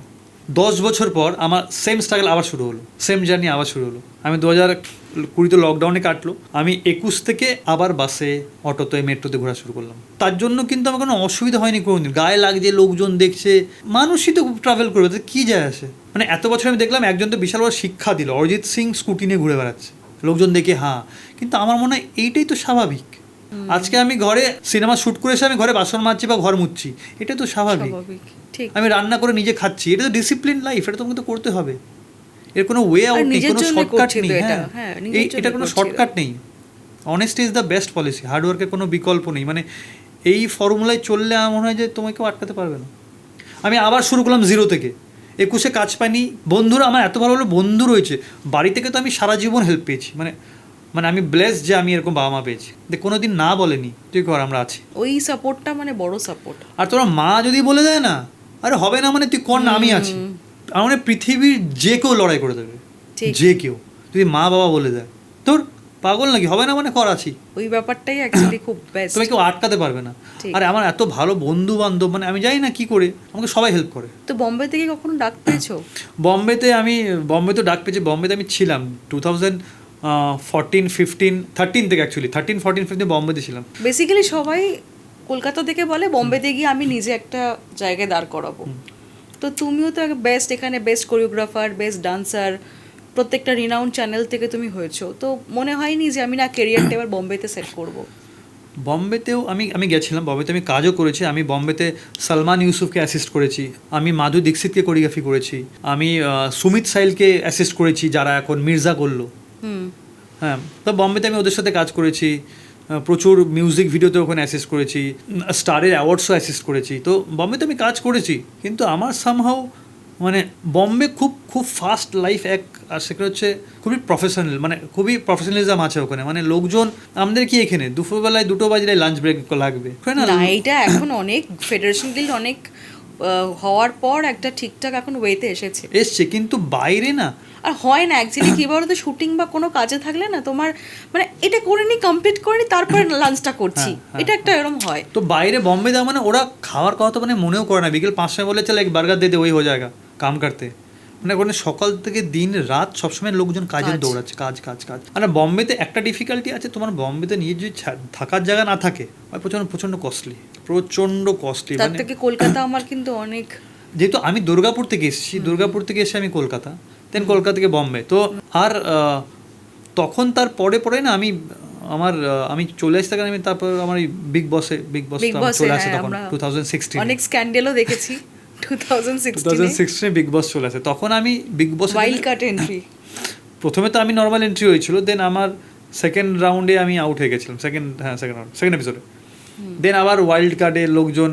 10 বছর পর আমার সেম স্ট্রাগল আবার শুরু হলো, সেম জার্নি আবার শুরু হলো। আমি 2020-তে লকডাউনে কাটলো, আমি 21 থেকে আবার বাসে, অটোতে, মেট্রোতে ঘোরা শুরু করলাম। তার জন্য কিন্তু আমার কোনো অসুবিধা হয়নি কোনোদিন। গায়ে লাগছে, লোকজন দেখছে, মানুষই তো ট্রাভেল করবে, তো কী যায় আসে। মানে এত বছর আমি দেখলাম একজন তো বিশাল বড় শিক্ষা দিল, অরিজিৎ সিং স্কুটি নিয়ে ঘুরে বেড়াচ্ছে, লোকজন দেখে হ্যাঁ, কিন্তু আমার মনে হয় এইটাই তো স্বাভাবিক। আজকে আমি ঘরে সিনেমা শ্যুট করে এসে আমি ঘরে বাসন মাজছি বা ঘর মুছছি, এটা তো স্বাভাবিক। আমি রান্না করে নিজে খাচ্ছি, এটা তো ডিসিপ্লিন লাইফ, এটা তোমাকে তো করতে হবে। এর কোনো ওয়ে আউট নেই, কোনো শর্টকাট নেই। হ্যাঁ, এটা কোনো শর্টকাট নেই। Honesty is the best policy, হার্ডওয়ার্কের কোনো বিকল্প নেই। মানে এই ফর্মুলায় চললে আমার মনে হয় যে তোমাকে কেউ আটকাতে পারবে না। আমি আবার শুরু করলাম 0 থেকে। 21-এ কাজ পাইনি, বন্ধুরা আমার এত ভালো ভালো বন্ধু রয়েছে, বাড়ি থেকে তো আমি সারা জীবন হেল্প পেয়েছি। মানে আমি ব্লেসড যে আমি এরকম বাবা মা পেয়েছি, কোনো দিন না বলেনি তুই কর, আমরা আছি। ওই সাপোর্টটা মানে বড় সাপোর্ট। আর তোমার মা যদি বলে দেয় না, আরে হবে না, মানে তুই কর না, আমি আছি, আমার মানে পৃথিবীর যে কেউ লড়াই করে দেবে, যে কেউ যদি মা বাবা বলে দেয়, তোর পাগল নাকি, হবে না মানে কর, আছি। ওই ব্যাপারটাই অ্যাকচুয়ালি খুব বেস্ট, তুমি কেউ আটকাতে পারবে না। আর আমার এত ভালো বন্ধু বান্ধব, মানে আমি জানি না কি করে, আমাকে সবাই হেল্প করে। তো বোম্বে থেকে কখনো ডাক পেয়েছো? বম্বেতে ডাক পেয়েছি। বম্বেতে আমি ছিলাম 2014-15-13 থেকে, অ্যাকচুয়ালি 13-14-15 বম্বেতে ছিলাম। বেসিক্যালি সবাই কলকাতা থেকে বলে বোম্বেতে গিয়ে আমি নিজে একটা জায়গায় দাঁড় করাবো, তো তুমিও তো বেস্ট, এখানে বেস্ট কোরিওগ্রাফার, বেস্ট ডান্সার, প্রত্যেকটা রিনাউন্ড চ্যানেল থেকে তুমি হয়েছো, তো মনে হয়নি যে আমি না কেরিয়ারটা এবার বোম্বেতে সেট করবো? বম্বেতেও আমি গেছিলাম, বম্বেতে আমি কাজও করেছি। আমি বম্বেতে সলমান ইউসুফকে অ্যাসিস্ট করেছি, আমি মাধু দীক্ষিতকে কোরিওগ্রাফি করেছি, আমি সুমিত সাইলকে অ্যাসিস্ট করেছি যারা এখন মির্জা করলো। হুম। হ্যাঁ, তো বম্বেতে আমি ওদের সাথে কাজ করেছি, প্রচুর মিউজিক ভিডিওতে ওখানে অ্যাসিস্ট করেছি, স্টারের অ্যাওয়ার্ডসও অ্যাসিস্ট করেছি। তো বম্বেতে আমি কাজ করেছি, কিন্তু আমার সামহাও মানে বম্বে খুব খুব ফাস্ট লাইফ এক, আর সেটা হচ্ছে খুবই প্রফেশনাল, মানে খুবই প্রফেশনালিজম আছে ওখানে। মানে লোকজন, আমাদের কি এখানে দুপুরবেলায় 2টো বাজলে লাঞ্চ ব্রেক লাগবে না? না, এটা এখন অনেক ফেডারেশন গিল্ড অনেক হওয়ার পর একটা ঠিকঠাক এখন ওয়েতে এসছে, কিন্তু বাইরে না। আর হয় না অ্যাকচুয়ালি, কি বলতো, শুটিং বা কোনো কাজে থাকলে না তোমার মানে এটা করে নি, কমপ্লিট করে নি, তারপর লাঞ্চটা করছি, এটা একটা এরকম হয়। তো বাইরে বম্বে দেওয়া মানে ওরা খাওয়ার কথা তো মানে মনেও করে না। বিকেল 5টায় বলে চলে এক বার্গার দিয়ে দে, ওই হয়ে জায়গা কাম করতে। মানে ওখানে সকাল থেকে দিন রাত সবসময় লোকজন কাজের দৌড়াচ্ছে, কাজ কাজ কাজ। আর বম্বেতে একটা ডিফিকাল্টি আছে, তোমার বম্বেতে নিজের যদি থাকার জায়গা না থাকে, প্রচণ্ড প্রচণ্ড কস্টলি, প্রচণ্ড কস্টলি। তার থেকে কলকাতা আমার কিন্তু অনেক, যেহেতু আমি দুর্গাপুর থেকে এসেছি, দুর্গাপুর থেকে এসে আমি কলকাতা, দেন কলকাতা থেকে বম্বে। তো আর তখন তার পরে পরে না আমি চলে আসতে, আমি তারপর আমার বিগ বস চলে আসে তখন 2016 অনেক স্ক্যান্ডেলও দেখেছি 2016 বিগ বস চলে আসে। তখন আমি বিগ বস ওয়াইল্ড কাট এন্ট্রি, প্রথমে তো আমি নর্মাল এন্ট্রি হয়েছিল, দেন আমার সেকেন্ড রাউন্ডে আমি আউট হয়ে গেছিলাম, সেকেন্ড এপিসোডে। দেন আবার ওয়াইল্ড কার্ডে লোকজন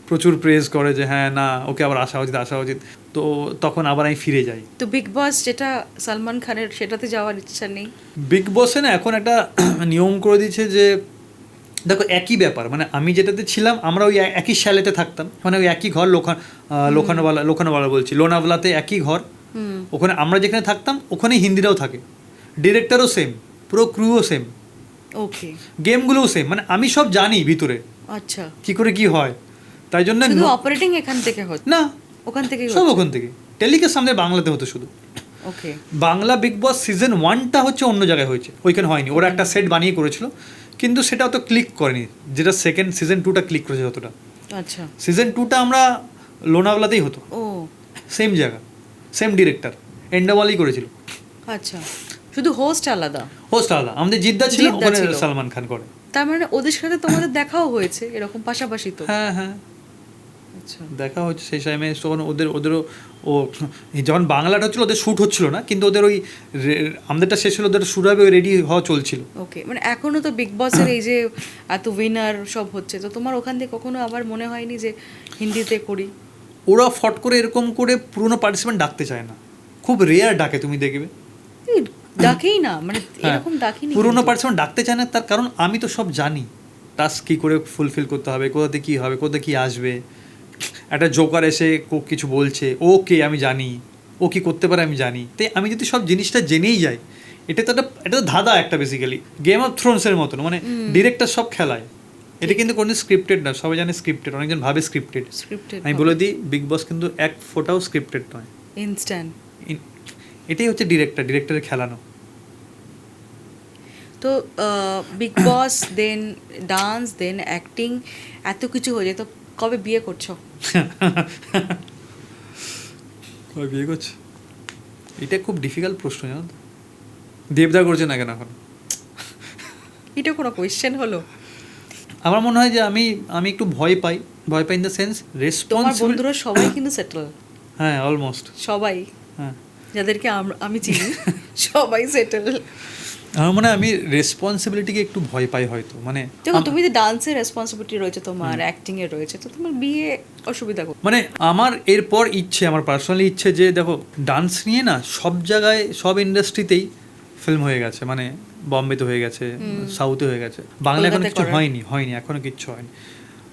প্রচুর প্রেজ করে যে হ্যাঁ না ওকে আবার আসা উচিত, তো তখন আবার আমি ফিরে যাই। তো বিগ বস যেটা সালমান খানের, সেটাতে যাওয়ার ইচ্ছা নেই? বিগ বসে না এখন একটা নিয়ম করে দিয়েছে যে দেখো একই ব্যাপার, মানে আমি যেটাতে ছিলাম আমরা ওই একই শ্যালেতে থাকতাম, মানে ওই একই ঘর, লোখানোওয়ালা বলছি, লোনাওয়ালাতে একই ঘর। ওখানে আমরা যেখানে থাকতাম ওখানে হিন্দিরাও থাকে, ডিরেক্টরও সেম, পুরো ক্রুও সেম, ওকে, গেমগুলোও সেম, মানে আমি সব জানি ভিতরে আচ্ছা কি করে কি হয়। তাই জন্য শুধু অপারেটিং এখান থেকে হতো না, ওখান থেকে সব ওখান থেকে। টেলিকাস্ট সামনে বাংলাতে হতো শুধু। ওকে, বাংলা বিগ বস সিজন 1টা হচ্ছে অন্য জায়গায় হয়েছে, ওইখানে হয়নি। ওরা একটা সেট বানিয়ে করেছিল, কিন্তু সেটা অত ক্লিক করেনি, যেটা সিজন 2টা ক্লিক করেছে যতটা। আচ্ছা, সিজন 2টা আমরা লোনাওয়ালাতেই হতো, ও সেম জায়গা, সেম ডিরেক্টর, এন্ডাওয়ালি করেছিল। আচ্ছা, শুধু হোস্ট আলাদা আমাদের জিদ্দা ছিল, জিদ্দা ওখানে ছিল। সালমান খান করে। তার মানে ওদের সাথে তোমাদের দেখাও হয়েছে এরকম পাশাপাশি তো? হ্যাঁ হ্যাঁ, আচ্ছা, দেখা হচ্ছে সেই টাইমে। তখন ওদেরও যখন বাংলাটা হচ্ছিল ওদের শ্যুট হচ্ছিল না, কিন্তু ওদের ওই আমাদেরটা শেষ হলো, ওদের শুরু হবে, রেডি হওয়া চলছিল। ওকে, মানে এখনো তো বিগ বসের এই যে এত উইনার সব হচ্ছে, তো তোমার ওখান থেকে কখনো আবার মনে হয়নি যে হিন্দিতে করি? ওরা ফট করে এরকম করে পুরনো পার্টিসিপেন্ট ডাকতে চায় না, খুব রেয়ার ডাকে, তুমি দেখবে ডাকেই না, মানে হ্যাঁ, এরকম ডাকিনি পুরনো পার্টিসিপেন্ট ডাকতে চায় না। তার কারণ আমি তো সব জানি, টাস্ক কী করে ফুলফিল করতে হবে, কোথাতে কী হবে, কোথাতে কী আসবে। একটা জোকার এসে কিছু বলছে, ওকে আমি জানি, ও কী করতে পারে আমি জানি। তাই আমি যদি সব জিনিসটা জেনেই যাই, এটা তো ধাঁধা একটা, বেসিক্যালি গেম অফ থ্রোনসের মতন, মানে ডিরেক্টর সব খেলায়। এটা কিন্তু কোনো স্ক্রিপ্টেড না, সবাই জানে স্ক্রিপ্টেড, অনেকজন ভাবে স্ক্রিপ্টেড। আমি বলে দিই, বিগ বস কিন্তু এক ফোটাও স্ক্রিপ্টেড নয়, ইনস্ট্যান্ট। এটাই হচ্ছে ডিরেক্টরের খেলানো। তো বিগ বস, দেন ডান্স, দেন অ্যাক্টিং, এত কিছু হয়ে যায়, তো কবে বিয়ে করছো? কবে বিয়ে করছো, এটা খুব ডিফিকাল্ট প্রশ্ন, জানো তো। দেবদা করছে না কেন এখন? এটা কোনো কোয়েশ্চেন হলো? আমার মনে হয় যে আমি একটু ভয় পাই ইন দ্য সেন্স তোমার রেসপন্সিবল। বন্ধুরা সবাই কিন্তু সেটেল, হ্যাঁ অলমোস্ট সবাই, হ্যাঁ, যাদেরকে আমি চিনি সবাই সেটেল। আমার মনে হয় আমি রেসপন্সিবিলিটিকে একটু ভয় পাই হয়তো, মানে দেখো তুমি যে ডান্সের রেসপন্সিবিলিটি রয়েছে তোমার, অ্যাক্টিং এর রয়েছে, তো তোমার বিয়ে অসুবিধা করো? মানে আমার এরপর ইচ্ছে, আমার পার্সোনালি ইচ্ছে যে দেখো ডান্স নিয়ে না সব জায়গায় সব ইন্ডাস্ট্রিতেই ফিল্ম হয়ে গেছে, মানে বম্বেতে হয়ে গেছে, সাউথে হয়ে গেছে, বাংলায় এখনো কিছু হয়নি এখনো কিচ্ছু হয়নি।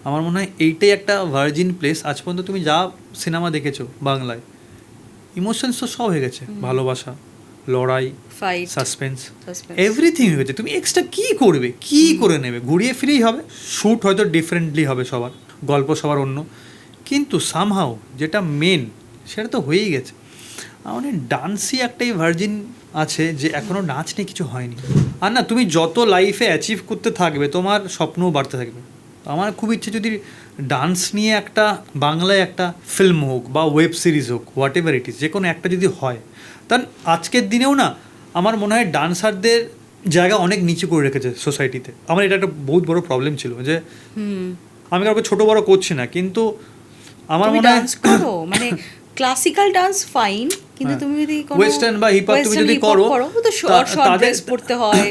আমার মনে হয় এইটাই একটা ভার্জিন প্লেস। আজ পর্যন্ত তুমি যা সিনেমা দেখেছো বাংলায়, ইমোশনস তো সব হয়ে গেছে, ভালোবাসা, লড়াই, ফাইট, সাসপেন্স, এভরিথিং হয়ে গেছে। তুমি এক্সট্রা কী করবে, কী করে নেবে? ঘুরিয়ে ফিরেই হবে, শ্যুট হয়তো ডিফারেন্টলি হবে সবার, গল্প সবার অন্য, কিন্তু সামহাও যেটা মেন সেটা তো হয়েই গেছে। মানে ডান্সই একটাই ভার্জিন আছে যে এখনও নাচ নিয়ে কিছু হয়নি। আর না, তুমি যত লাইফে অ্যাচিভ করতে থাকবে তোমার স্বপ্নও বাড়তে থাকবে। আমার খুব ইচ্ছে যদি ডান্স নিয়ে একটা বাংলায় একটা ফিল্ম হোক বা ওয়েব সিরিজ হোক, হোয়াট এভার ইট ইজ, যে কোনো একটা যদি হয়, তার আজকের দিনেও না আমার মনে হয় ডান্সারদের জায়গা অনেক নিচু করে রেখেছে সোসাইটিতে। আমার এটা একটা বহুত বড় প্রবলেম ছিল যে আমি কাউকে ছোট বড় করছি না, কিন্তু আমার তুমি মনে হয় ডান্স করো মানে ক্লাসিক্যাল ডান্স ফাইন, কিন্তু হ্যাঁ। তুমি যদি কোনো Western বা hip hop তুমি western যদি hip hop করো, তো শর্ট শর্ট তাদের- ড্রেস পরতে হয়,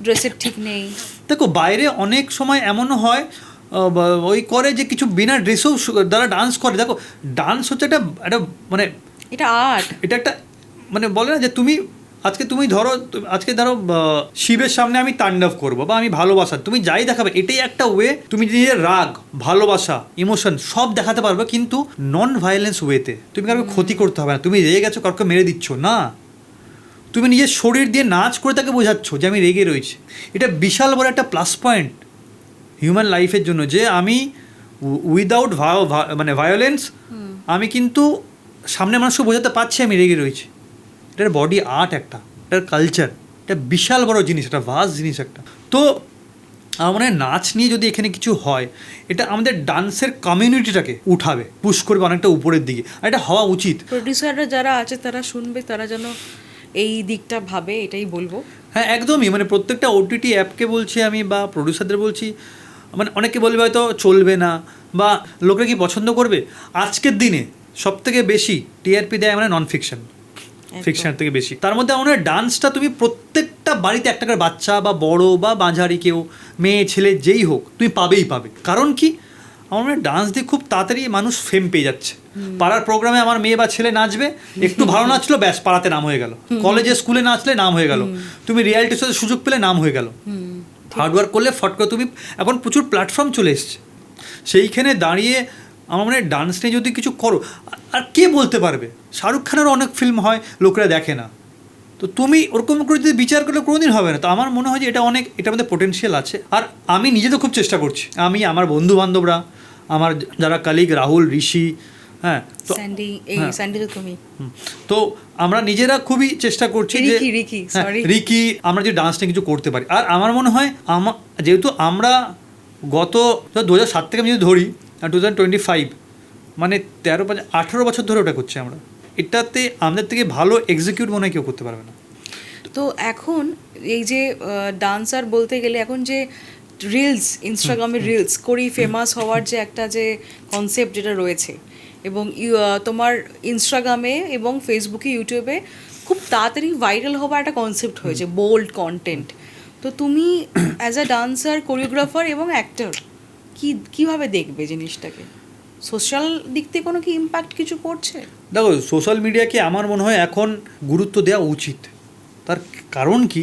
ড্রেসের ঠিক নেই। দেখো বাইরে অনেক সময় এমনও হয় ওই করে যে কিছু বিনা ড্রেসেও যারা ডান্স করে। দেখো ডান্স হচ্ছে একটা একটা মানে এটা আর্ট। এটা একটা মানে বলে না যে তুমি তুমি ধরো আজকে ধরো শিবের সামনে আমি তাণ্ডব করবো বা আমি ভালোবাসা, তুমি যাই দেখাবে এটাই একটা ওয়ে, তুমি নিজের রাগ ভালোবাসা ইমোশন সব দেখাতে পারবে, কিন্তু নন ভায়োলেন্স ওয়েতে। তুমি কাউকে ক্ষতি করতে হবে না, তুমি রেগে গেছো কাউকে মেরে দিচ্ছ না, তুমি নিজের শরীর দিয়ে নাচ করে তাকে বোঝাচ্ছ যে আমি রেগে রয়েছি। এটা বিশাল বড় একটা প্লাস পয়েন্ট হিউম্যান লাইফের জন্য, যে আমি উইদাউট মানে ভায়োলেন্স আমি কিন্তু সামনে মানুষকে বোঝাতে পারছি আমি রেগে রয়েছি। এটার বডি আর্ট একটা, এটার কালচার, এটা বিশাল বড় জিনিস, এটা ভাস্ট জিনিস একটা। তো আমার মনে হয় নাচ নিয়ে যদি এখানে কিছু হয়, এটা আমাদের ডান্সের কমিউনিটিটাকে উঠাবে, পুশ করবে অনেকটা উপরের দিকে, আর এটা হওয়া উচিত। প্রডিউসাররা যারা আছে তারা শুনবে, তারা যেন এই দিকটা ভাবে, এটাই বলবো। হ্যাঁ একদমই, মানে প্রত্যেকটা ওটিটি অ্যাপকে বলছি আমি বা প্রডিউসারদের বলছি, মানে অনেকে বলবে হয়তো চলবে না বা লোকে কি পছন্দ করবে। আজকের দিনে সব থেকে বেশি টিআরপি দেয় মানে নন ফিকশন, ফিকশনের থেকে বেশি। তার মধ্যে আমার ডান্সটা তুমি প্রত্যেকটা বাড়িতে একটা করে বাচ্চা বা বড় বা মাঝারি কেউ মেয়ে ছেলে যেই হোক তুমি পাবেই পাবে। কারণ কি আমার মনে হয় ডান্স দিয়ে খুব তাড়াতাড়ি মানুষ ফেম পেয়ে যাচ্ছে। পাড়ার প্রোগ্রামে আমার মেয়ে বা ছেলে নাচবে, একটু ভালো নাচলো, ব্যাস পাড়াতে নাম হয়ে গেল। কলেজে স্কুলে নাচলে নাম হয়ে গেল, তুমি রিয়ালিটি শোতে সুযোগ পেলে নাম হয়ে গেল। হার্ডওয়ার্ক করলে ফট করে তুমি, এখন প্রচুর প্ল্যাটফর্ম চলে এসছে, সেইখানে দাঁড়িয়ে আমার মনে হয় ডান্স নিয়ে যদি কিছু করো, আর কে বলতে পারবে, শাহরুখ খানেরও অনেক ফিল্ম হয় লোকেরা দেখে না, তো তুমি ওরকম করে যদি বিচার করলে কোনোদিন হবে না। তো আমার মনে হয় যে এটা অনেক, এটার মধ্যে পোটেনশিয়াল আছে। আর আমি নিজে তো খুব চেষ্টা করছি, আমি আমার বন্ধু বান্ধবরা আমার যারা কালিগ রাহুল ঋষি, হ্যাঁ তো স্যান্ডি, এই হ্যাঁ। স্যান্ডি তো তুমি, তো আমরা নিজেরা খুবই চেষ্টা করছি যে রিকি হ্যাঁ, সরি রিকি আমরা যে ডান্স নিয়ে কিছু করতে পারি। আর আমার মনে হয় যেহেতু আমরা গত 2007 থেকে আমি যদি ধরি 2025 মানে 18 বছর ধরে ওটা করছি আমরা, এটাতে আমাদের থেকে ভালো এক্সিকিউট মনে হয় কেউ করতে পারবে না। তো এখন এই যে ডান্সার বলতে গেলে এখন যে রিলস, ইনস্টাগ্রামে রিলস করি ফেমাস হওয়ার যে একটা যে কনসেপ্ট যেটা রয়েছে, এবং তোমার ইনস্টাগ্রামে এবং ফেসবুকে ইউটিউবে খুব তাড়াতাড়ি ভাইরাল হওয়ার একটা কনসেপ্ট হয়েছে, বোল্ড কন্টেন্ট। তো তুমি অ্যাজ আ ডান্সার, কোরিওগ্রাফার এবং অ্যাক্টর কীভাবে দেখবে জিনিসটাকে? সোশ্যাল দিক থেকে কোনো কি ইম্প্যাক্ট কিছু পড়ছে? দেখো সোশ্যাল মিডিয়াকে আমার মনে হয় এখন গুরুত্ব দেওয়া উচিত। তার কারণ কি,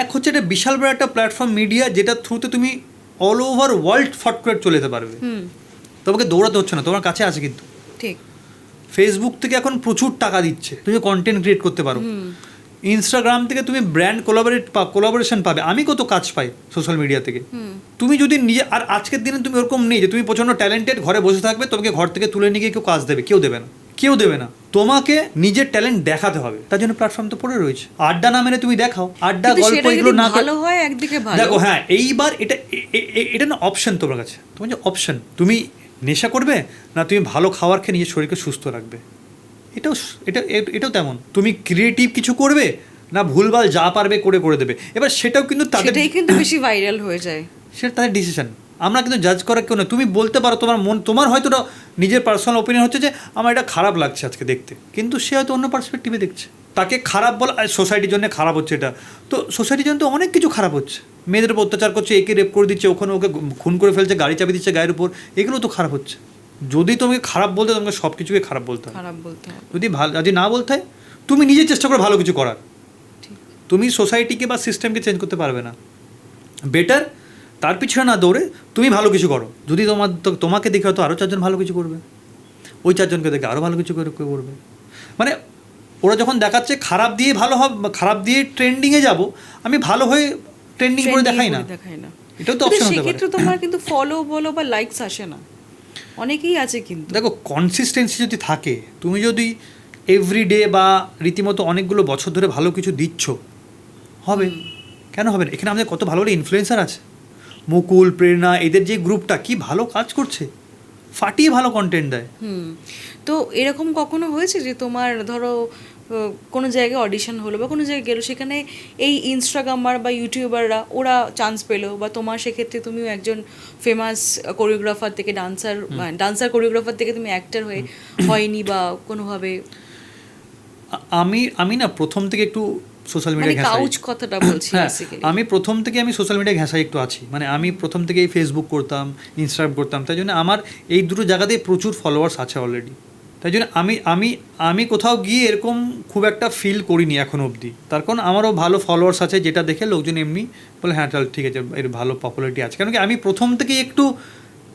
এক হচ্ছে এটা বিশাল বড় একটা প্ল্যাটফর্ম মিডিয়া, যেটা থ্রুতে তুমি অল ওভার ওয়ার্ল্ড ফট করে চলে যেতে পারবে। তোমাকে দৌড়াতে হচ্ছে না, তোমার কাছে আছে। কিন্তু ঠিক, ফেসবুক থেকে এখন প্রচুর টাকা দিচ্ছে, তুমি কন্টেন্ট ক্রিয়েট করতে পারো। ইনস্টাগ্রাম থেকে তুমি ব্র্যান্ড কোলাবোরেশন পাবে। আমি কত কাজ পাই সোশ্যাল মিডিয়া থেকে। তুমি যদি নিজে, আর আজকের দিনে তুমি ওরকম নেই যে তুমি প্রচণ্ড ট্যালেন্টেড ঘরে বসে থাকবে, তোমাকে ঘর থেকে তুলে নিয়ে গিয়ে কেউ কাজ দেবে, কেউ দেবে না, কেউ দেবে না। তোমাকে নিজের ট্যালেন্ট দেখাতে হবে, তার জন্য প্ল্যাটফর্ম তো পড়ে রয়েছে। আড্ডা না মেরে তুমি দেখাও, আড্ডা গল্প এগুলো না ভালো হয় একদিকে ভালো। দেখো হ্যাঁ, এইবার এটা না অপশন তোমার কাছে, তোমার যে অপশন, তুমি নেশা করবে না তুমি ভালো খাবার খেয়ে নিজের শরীরকে সুস্থ রাখবে। এটাও তেমন, তুমি ক্রিয়েটিভ কিছু করবে না ভুলভাল যা পারবে করে দেবে। এবার সেটাও কিন্তু সেটাই কিন্তু বেশি ভাইরাল হয়ে যায়, সেটা তাদের ডিসিশন। আমরা কিন্তু জাজ করার কেউ না। তুমি বলতে পারো তোমার হয়তো নিজের পার্সোনাল ওপিনিয়ন হচ্ছে যে আমার এটা খারাপ লাগছে আজকে দেখতে, কিন্তু সে হয়তো অন্য পার্সপেক্টিভে দেখছে। তাকে খারাপ বলা, সোসাইটির জন্য খারাপ হচ্ছে এটা, তো সোসাইটির জন্য তো অনেক কিছু খারাপ হচ্ছে। মেয়েদের উপর অত্যাচার করছে, একে রেপ করে দিচ্ছে, ওখানে ওকে খুন করে ফেলছে, গাড়ি চাবি দিচ্ছে গায়ের উপর, এগুলো তো খারাপ হচ্ছে। যদি তোমাকে খারাপ বলতে, তোমাকে সব কিছুকে খারাপ বলতে হবে। যদি না বলতে হয়, তুমি নিজে চেষ্টা করো ভালো কিছু করার। তুমি সোসাইটিকে বা সিস্টেমকে চেঞ্জ করতে পারবে না। বেটার তার পিছনে না দৌড়ে তুমি ভালো কিছু করো। যদি তোমাকে দেখে হয়তো আরও 4 জন ভালো কিছু করবে, ওই 4 জনকে দেখে আরও ভালো কিছু করবে। মানে ওরা যখন দেখাচ্ছে খারাপ দিয়ে ভালো হবে, খারাপ দিয়ে ট্রেন্ডিংয়ে যাব, আমি ভালো হয়ে ট্রেন্ডিং করে দেখাই না, এটাও তো অপশন হতে পারে। সেক্ষেত্রে তোমার কিন্তু ফলো বলো বা লাইকস আসে না, অনেকেই আছে। কিন্তু দেখো কনসিস্টেন্সি যদি থাকে, তুমি যদি এভরিডে বা রীতিমতো অনেকগুলো বছর ধরে ভালো কিছু দিচ্ছ, হবে। কেন হবে না? এখানে আমাদের কত ভালো ভালো ইনফ্লুয়েন্সার আছে, মুকুল, প্রেরণা, এদের যে গ্রুপটা কি ভালো কাজ করছে, ফাটিয়ে ভালো কন্টেন্ট দেয়। তো এরকম কখনো হয়েছে যে তোমার ধরো কোনো জায়গায় অডিশন হলো বা কোনো জায়গায় গেলো, সেখানে এই ইনস্টাগ্রামার বা ইউটিউবাররা ওরা চান্স পেলো, বা তোমার সেক্ষেত্রে তুমিও একজন ফেমাস কোরিওগ্রাফার থেকে ডান্সার কোরিওগ্রাফার থেকে তুমি অ্যাক্টর হয়নি বা কোনোভাবে? আমি না প্রথম থেকে একটু সোশ্যাল মিডিয়া ঘেঁষাই। কাউচ কথাটা বলছি বেসিক্যালি। আমি প্রথম থেকে আমি সোশ্যাল মিডিয়া ঘেঁষাই একটু আছি, মানে আমি প্রথম থেকেই ফেসবুক করতাম, ইনস্টাগ্রাম করতাম, তাই জন্য আমার এই দুটো জায়গাতেই প্রচুর ফলোয়ার্স আছে অলরেডি। তাই জন্য আমি আমি আমি কোথাও গিয়ে এরকম খুব একটা ফিল করিনি এখনো অবধি, তার কারণ আমারও ভালো ফলোয়ার্স আছে, যেটা দেখে লোকজন এমনি বলে হ্যাঁ চল ঠিক আছে এর ভালো পপুলারিটি আছে। কারণ কি আমি প্রথম থেকেই একটু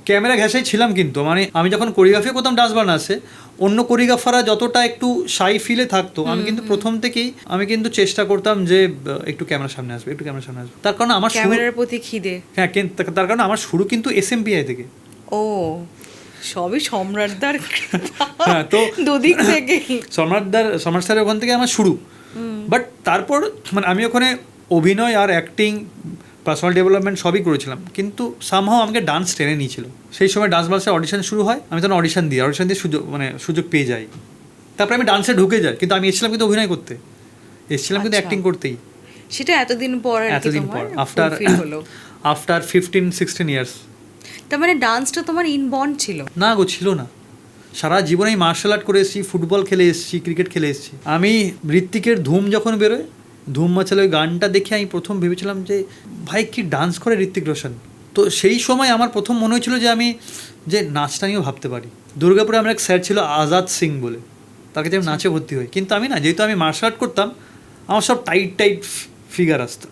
ক্যামেরা ঘেঁষাই ছিলাম, কিন্তু মানে আমি যখন কোরিওগ্রাফি করতাম ডান্স বানাসে, অন্য কোরিওগ্রাফাররা যতটা একটু শাই ফিলে থাকতো, আমি কিন্তু প্রথম থেকেই আমি কিন্তু চেষ্টা করতাম যে একটু ক্যামেরার সামনে আসবে, একটু ক্যামেরার সামনে আসবে। তার কারণ আমার ক্যামেরার প্রতি খিদে। হ্যাঁ, তার কারণ আমার শুরু কিন্তু SMPI থেকে। ও, সবই সম্রাটদার হ্যাঁ, তো দুদিক থেকে সম্রাট স্যারের ওখান থেকে আমার শুরু। বাট তারপর মানে আমি ওখানে অভিনয় আর অ্যাক্টিং, পার্সোনাল ডেভেলপমেন্ট সবই করেছিলাম, কিন্তু সামহাও আমাকে ডান্স টেনে নিয়েছিল। সেই সময় ডান্স বাসের অডিশন শুরু হয়, আমি তখন অডিশন দিয়ে সুযোগ পেয়ে যাই। তারপরে আমি ডান্সে ঢুকে যাই, কিন্তু আমি এসেছিলাম কিন্তু অভিনয় করতে, এসেছিলাম কিন্তু অ্যাক্টিং করতেই। সেটা এতদিন পর আফটার 15-16 ইয়ার্স। তার মানে ডান্সটা তোমার ইনবর্ন ছিল? না গো, ছিল না। সারা জীবনেই মার্শাল আর্ট করে এসেছি, ফুটবল খেলে এসেছি, ক্রিকেট খেলে এসেছি। আমি ঋত্বিকের ধুম যখন বেরোয়, ধুম মাচালে ওই গানটা দেখে আমি প্রথম ভেবেছিলাম যে ভাই কি ডান্স করে ঋত্বিক রোশন। তো সেই সময় আমার প্রথম মনে হয়েছিল যে আমি যে নাচটা নিয়েও ভাবতে পারি। দুর্গাপুরে আমার এক স্যার ছিল আজাদ সিং বলে, তার কাছে আমি নাচে ভর্তি হই, কিন্তু আমি না, যেহেতু আমি মার্শাল আর্ট করতাম, আমার সব টাইট ফিগার আসতো,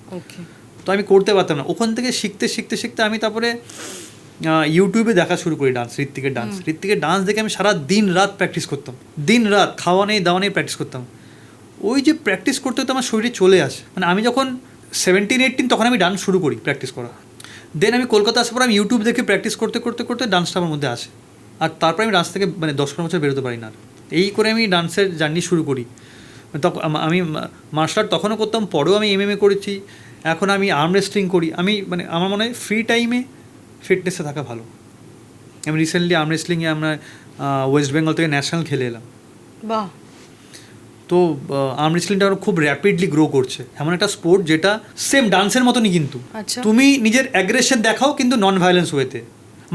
তো আমি করতে পারতাম না। ওখান থেকে শিখতে আমি তারপরে ইউটিউবে দেখা শুরু করি ঋত্বিকের ডান্স দেখে আমি সারা দিন রাত প্র্যাকটিস করতাম, দিন রাত খাওয়া নেই দাওয়া নেই প্র্যাকটিস করতাম। ওই যে প্র্যাকটিস করতে করতে আমার শরীরে চলে আসে, মানে আমি যখন 17-18 তখন আমি ডান্স শুরু করি প্র্যাকটিস করা। দেন আমি কলকাতা আসার পর আমি ইউটিউব দেখে প্র্যাকটিস করতে ডান্সটা আমার মধ্যে আসে, আর তারপরে আমি ডান্স থেকে মানে 10-15 বছর বেরোতে পারি না। এই করে আমি ডান্সের জার্নি শুরু করি। তখন আমি মার্শাল আর্ট তখনও করতাম, পরেও আমি MMA করেছি, এখন আমি আর্ম রেসলিং করি। আমি মানে আমার মনে হয় ফ্রি টাইমে ফিটনেসে থাকা ভালো। আমি রিসেন্টলি আর্ম রেসলিংয়ে আমরা ওয়েস্ট বেঙ্গল থেকে ন্যাশনাল খেলে এলাম। বাহ। তো আর্ম রেসলিংটা আরও খুব র্যাপিডলি গ্রো করছে, এমন একটা স্পোর্ট যেটা সেম ডান্সের মতনই, কিন্তু তুমি নিজের অ্যাগ্রেশন দেখাও, কিন্তু নন ভায়োলেন্স ওয়েতে।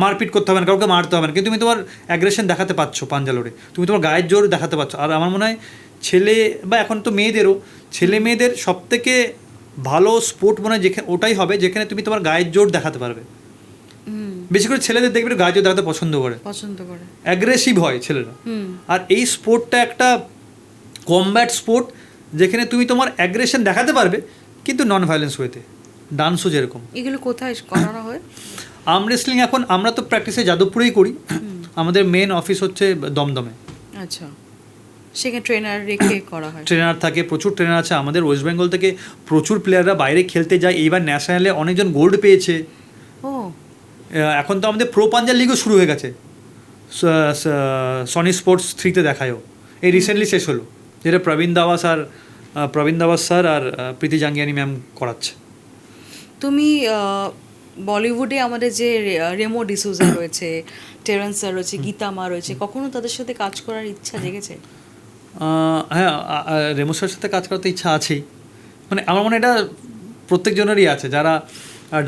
মারপিট করতে হবে না, কাউকে মারতে হবে না, কিন্তু তুমি তোমার অ্যাগ্রেশন দেখাতে পারছো পাঞ্জালোরে, তুমি তোমার গায়ের জোর দেখাতে পারছো। আর আমার মনে হয় ছেলে বা এখন তো মেয়েদেরও, ছেলে মেয়েদের সবথেকে ভালো স্পোর্ট মনে হয় যেখানে ওটাই হবে যেখানে তুমি তোমার গায়ের জোর দেখাতে পারবে। বেশি করে ছেলেদের দেখবে গায়ে জোর দেখাতে পছন্দ করে, অ্যাগ্রেসিভ হয় ছেলেরা। আর এই স্পোর্টটা একটা কমব্যাট স্পোর্ট যেখানে তুমি তোমার অ্যাগ্রেশন দেখাতে পারবে, কিন্তু নন ভায়োলেন্স ওয়েতে। ডান্সও যেরকম। এগুলো কোথায় করানো হয়? আর্ম রেসলিং এখন আমরা তো প্র্যাকটিসে যাদবপুরেই করি, আমাদের মেন অফিস হচ্ছে দমদমে। আচ্ছা, সেখানে ট্রেনার রেখে করা হয়? ট্রেনার থাকে, প্রচুর ট্রেনার আছে। আমাদের ওয়েস্ট বেঙ্গল থেকে প্রচুর প্লেয়াররা বাইরে খেলতে যায়, এইবার ন্যাশনালে অনেকজন গোল্ড পেয়েছে। ও, এখন তো আমাদের প্রো পাঞ্জাব লিগও শুরু হয়ে গেছে, সনি স্পোর্টস 3-তে দেখায়ও। এই রিসেন্টলি শেষ হলো, যেটা প্রবীণ দাওয়াস স্যার আর প্রীতি জাঙ্গিয়ানি ম্যাম করাচ্ছে। তুমি বলিউডে আমাদের যে রেমো ডিসুজা রয়েছে, টেরেন্স স্যার রয়েছে, গীতা মা রয়েছে, কখনো তাদের সাথে কাজ করার ইচ্ছা জেগেছে? হ্যাঁ, রেমো স্যারের সাথে কাজ করতে ইচ্ছা আছেই। মানে আমার মনে হয় এটা প্রত্যেকজনেরই আছে যারা